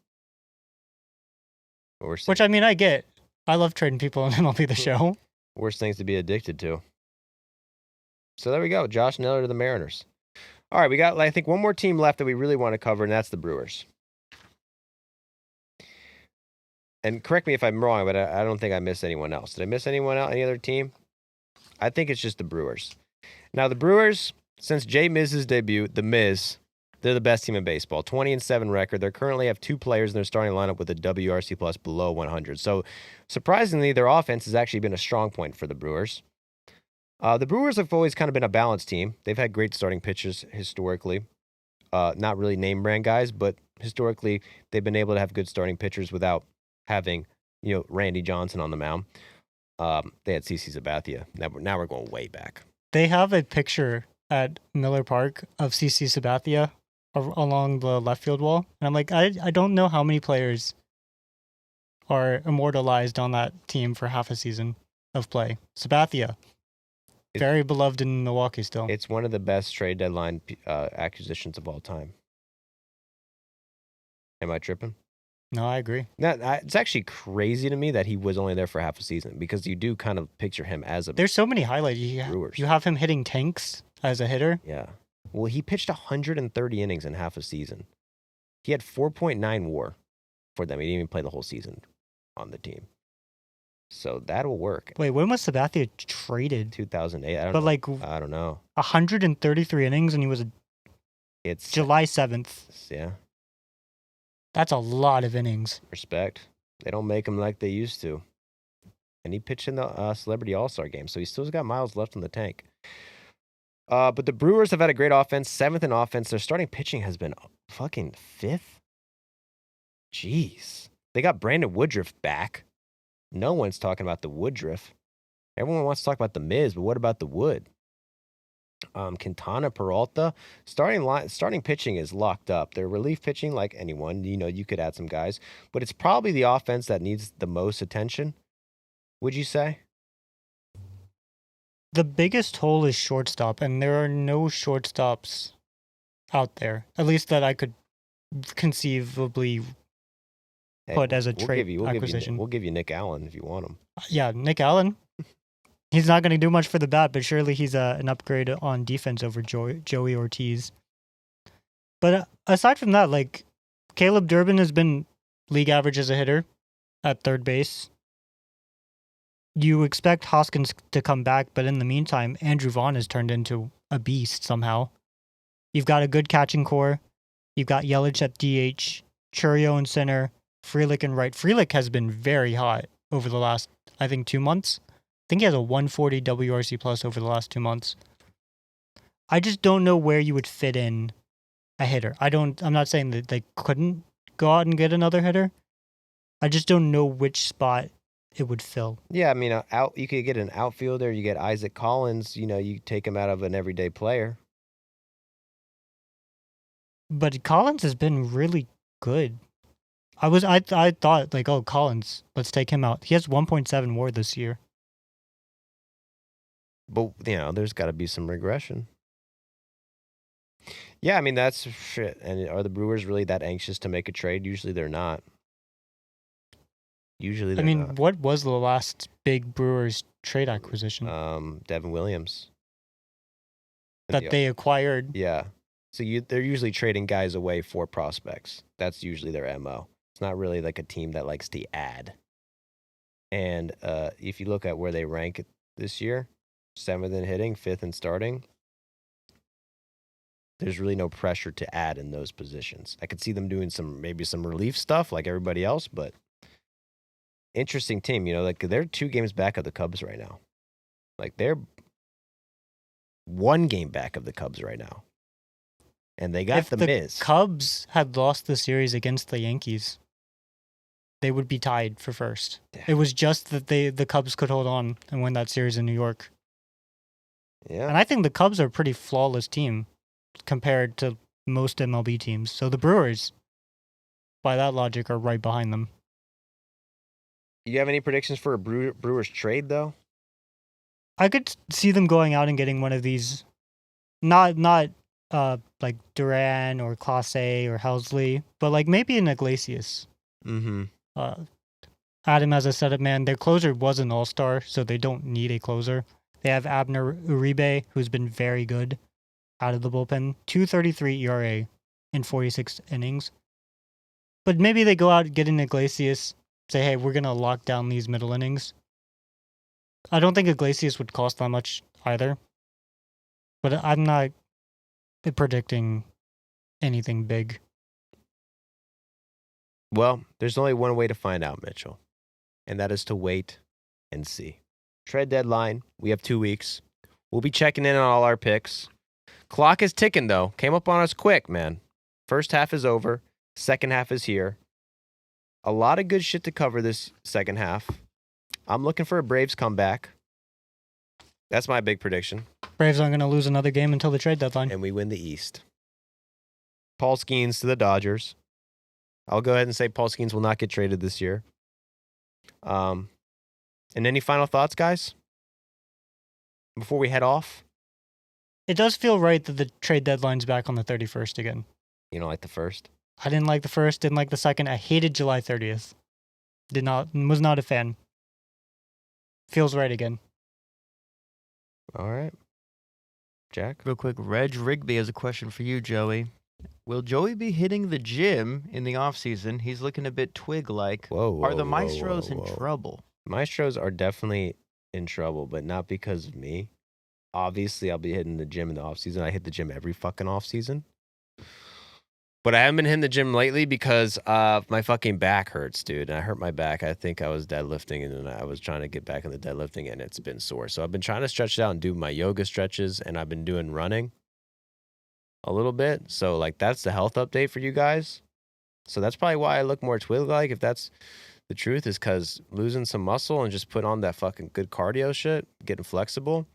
Which, I mean, I get. I love trading people on MLB The Show. Worst things to be addicted to. So there we go. Josh Naylor to the Mariners. All right, we got, I think, one more team left that we really want to cover, and that's the Brewers. And correct me if I'm wrong, but I don't think I missed anyone else. Did I miss anyone else? Any other team? I think it's just the Brewers. Now, the Brewers, Since Jay Miz's debut, the Miz, they're the best team in baseball. 20-7 record. They currently have 2 players in their starting lineup with a WRC plus below 100. So, surprisingly, their offense has actually been a strong point for the Brewers. The Brewers have always kind of been a balanced team. They've had great starting pitchers historically. Not really name brand guys, but historically they've been able to have good starting pitchers without having, Randy Johnson on the mound. They had CC Sabathia. Now we're going way back. They have a picture at Miller Park of CC Sabathia along the left field wall. And I'm like, I don't know how many players are immortalized on that team for half a season of play. Sabathia, very beloved in Milwaukee still. It's one of the best trade deadline acquisitions of all time. Am I tripping? No, I agree. It's actually crazy to me that he was only there for half a season because you do kind of picture him as a There's so many highlights. Brewers. You have him hitting tanks as a hitter. Yeah. Well, he pitched 130 innings in half a season. He had 4.9 WAR for them. He didn't even play the whole season on the team. So that'll work. Wait, when was Sabathia traded? 2008. I don't know. 133 innings, and he was It's July 7th. Yeah. That's a lot of innings. Respect. They don't make them like they used to. And he pitched in the Celebrity All-Star game, so he still's got miles left in the tank. But the Brewers have had a great offense, 7th in offense. Their starting pitching has been fucking 5th. Jeez. They got Brandon Woodruff back. No one's talking about the Woodruff. Everyone wants to talk about the Miz, but what about the Wood? Quintana, Peralta, starting pitching is locked up. Their relief pitching, like anyone, you could add some guys, but it's probably the offense that needs the most attention. Would you say? The biggest hole is shortstop, and there are no shortstops out there, at least that I could conceivably put as a trade acquisition. We'll give you Nick Allen if you want him. Yeah, Nick Allen. He's not going to do much for the bat, but surely he's an upgrade on defense over Joey Ortiz. But aside from that, like, Caleb Durbin has been league average as a hitter at third base. You expect Hoskins to come back, but in the meantime, Andrew Vaughn has turned into a beast somehow. You've got a good catching core. You've got Yelich at DH, Churio in center, Frelick in right. Frelick has been very hot over the last, I think, 2 months. I think he has a 140 WRC plus over the last 2 months. I just don't know where you would fit in a hitter. I'm not saying that they couldn't go out and get another hitter. I just don't know which spot it would fill. Yeah, I mean, you could get an outfielder. You get Isaac Collins. You take him out of an everyday player. But Collins has been really good. I thought like, oh, Collins, let's take him out. He has 1.7 WAR this year. But there's got to be some regression. Yeah, I mean that's shit. And are the Brewers really that anxious to make a trade? Usually they're not. Not. What was the last big Brewers trade acquisition? Devin Williams. That they acquired. Yeah. So they're usually trading guys away for prospects. That's usually their MO. It's not really like a team that likes to add. And if you look at where they rank this year, 7th in hitting, 5th in starting, there's really no pressure to add in those positions. I could see them doing maybe some relief stuff like everybody else, but interesting team. Like they're 2 games back of the Cubs right now. Like they're 1 game back of the Cubs right now. And they got the Miz. Cubs had lost the series against the Yankees, they would be tied for first. Yeah. It was just that the Cubs could hold on and win that series in New York. Yeah. And I think the Cubs are a pretty flawless team compared to most MLB teams. So the Brewers, by that logic, are right behind them. You have any predictions for a Brewers trade, though? I could see them going out and getting one of these, not like Duran or Clase or Helsley, but like maybe an Iglesias. Mm-hmm. Adam as a setup man. Their closer was an all-star, so they don't need a closer. They have Abner Uribe, who's been very good out of the bullpen. 2.33 ERA in 46 innings. But maybe they go out and get an Iglesias, say, hey, we're going to lock down these middle innings. I don't think Iglesias would cost that much either. But I'm not predicting anything big. Well, there's only one way to find out, Mitchell, and that is to wait and see. Trade deadline, we have 2 weeks. We'll be checking in on all our picks. Clock is ticking, though. Came up on us quick, man. First half is over. Second half is here. A lot of good shit to cover this second half. I'm looking for a Braves comeback. That's my big prediction. Braves aren't going to lose another game until the trade deadline. And we win the East. Paul Skeens to the Dodgers. I'll go ahead and say Paul Skeens will not get traded this year. And any final thoughts, guys? Before we head off? It does feel right that the trade deadline's back on the 31st again. You don't like the first? I didn't like the first, didn't like the second. I hated July 30th. Was not a fan. Feels right again. All right. Jack? Real quick, Reg Rigby has a question for you, Joey. Will Joey be hitting the gym in the offseason? He's looking a bit twig-like. Whoa, Are the whoa, Maestros whoa, in whoa. trouble? Maestros are definitely in trouble, but not because of me. Obviously, I'll be hitting the gym in the offseason. I hit the gym every fucking offseason. But I haven't been hitting the gym lately because my fucking back hurts, dude. And I hurt my back. I think I was deadlifting, and then I was trying to get back in the deadlifting, and it's been sore. So I've been trying to stretch it out and do my yoga stretches, and I've been doing running a little bit. So, like, that's the health update for you guys. So that's probably why I look more twig-like, if that's the truth, is because losing some muscle and just put on that fucking good cardio shit, getting flexible.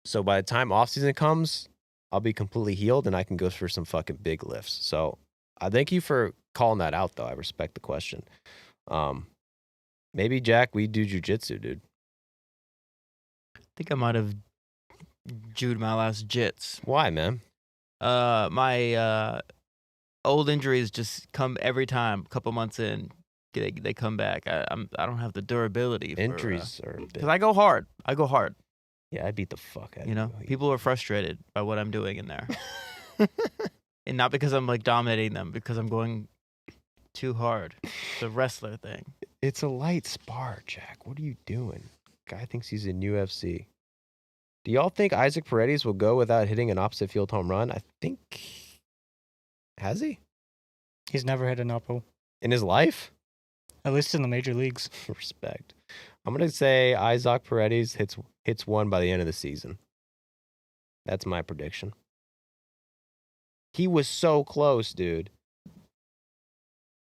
So by the time off-season comes, I'll be completely healed and I can go for some fucking big lifts. So I thank you for calling that out, though. I respect the question. Maybe, Jack, we do jujitsu, dude. I think I might have jewed my last jits. Why, man? My old injuries just come every time. A couple months in, they come back. I don't have the durability. Injuries are a Because bit. I go hard. Yeah, I beat the fuck out of You know, people are frustrated by what I'm doing in there, and not because I'm like dominating them, because I'm going too hard. It's a wrestler thing. It's a light spar, Jack. What are you doing? Guy thinks he's in UFC. Do y'all think Isaac Paredes will go without hitting an opposite field home run? I think. Has he? He's never hit an oppo, In his life? at least in the major leagues. Respect. I'm going to say Isaac Paredes hits one by the end of the season. That's my prediction. He was so close, dude.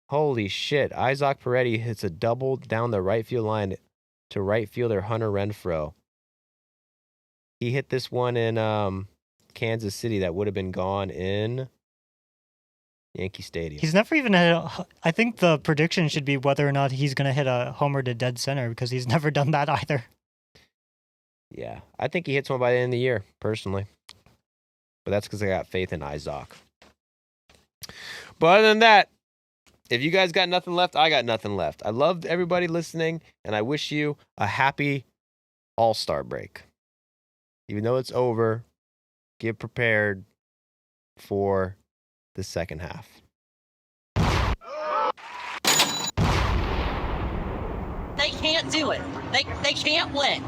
Holy shit. Isaac Paredes hits a double down the right field line to right fielder Hunter Renfroe. He hit this one in Kansas City that would have been gone in Yankee Stadium. He's never even hit I think the prediction should be whether or not he's going to hit a homer to dead center, because he's never done that either. Yeah, I think he hits one by the end of the year, personally. But that's because I got faith in Isaac. But other than that, if you guys got nothing left, I got nothing left. I loved everybody listening, and I wish you a happy All-Star break. Even though it's over, get prepared for the second half. They can't do it. They can't win.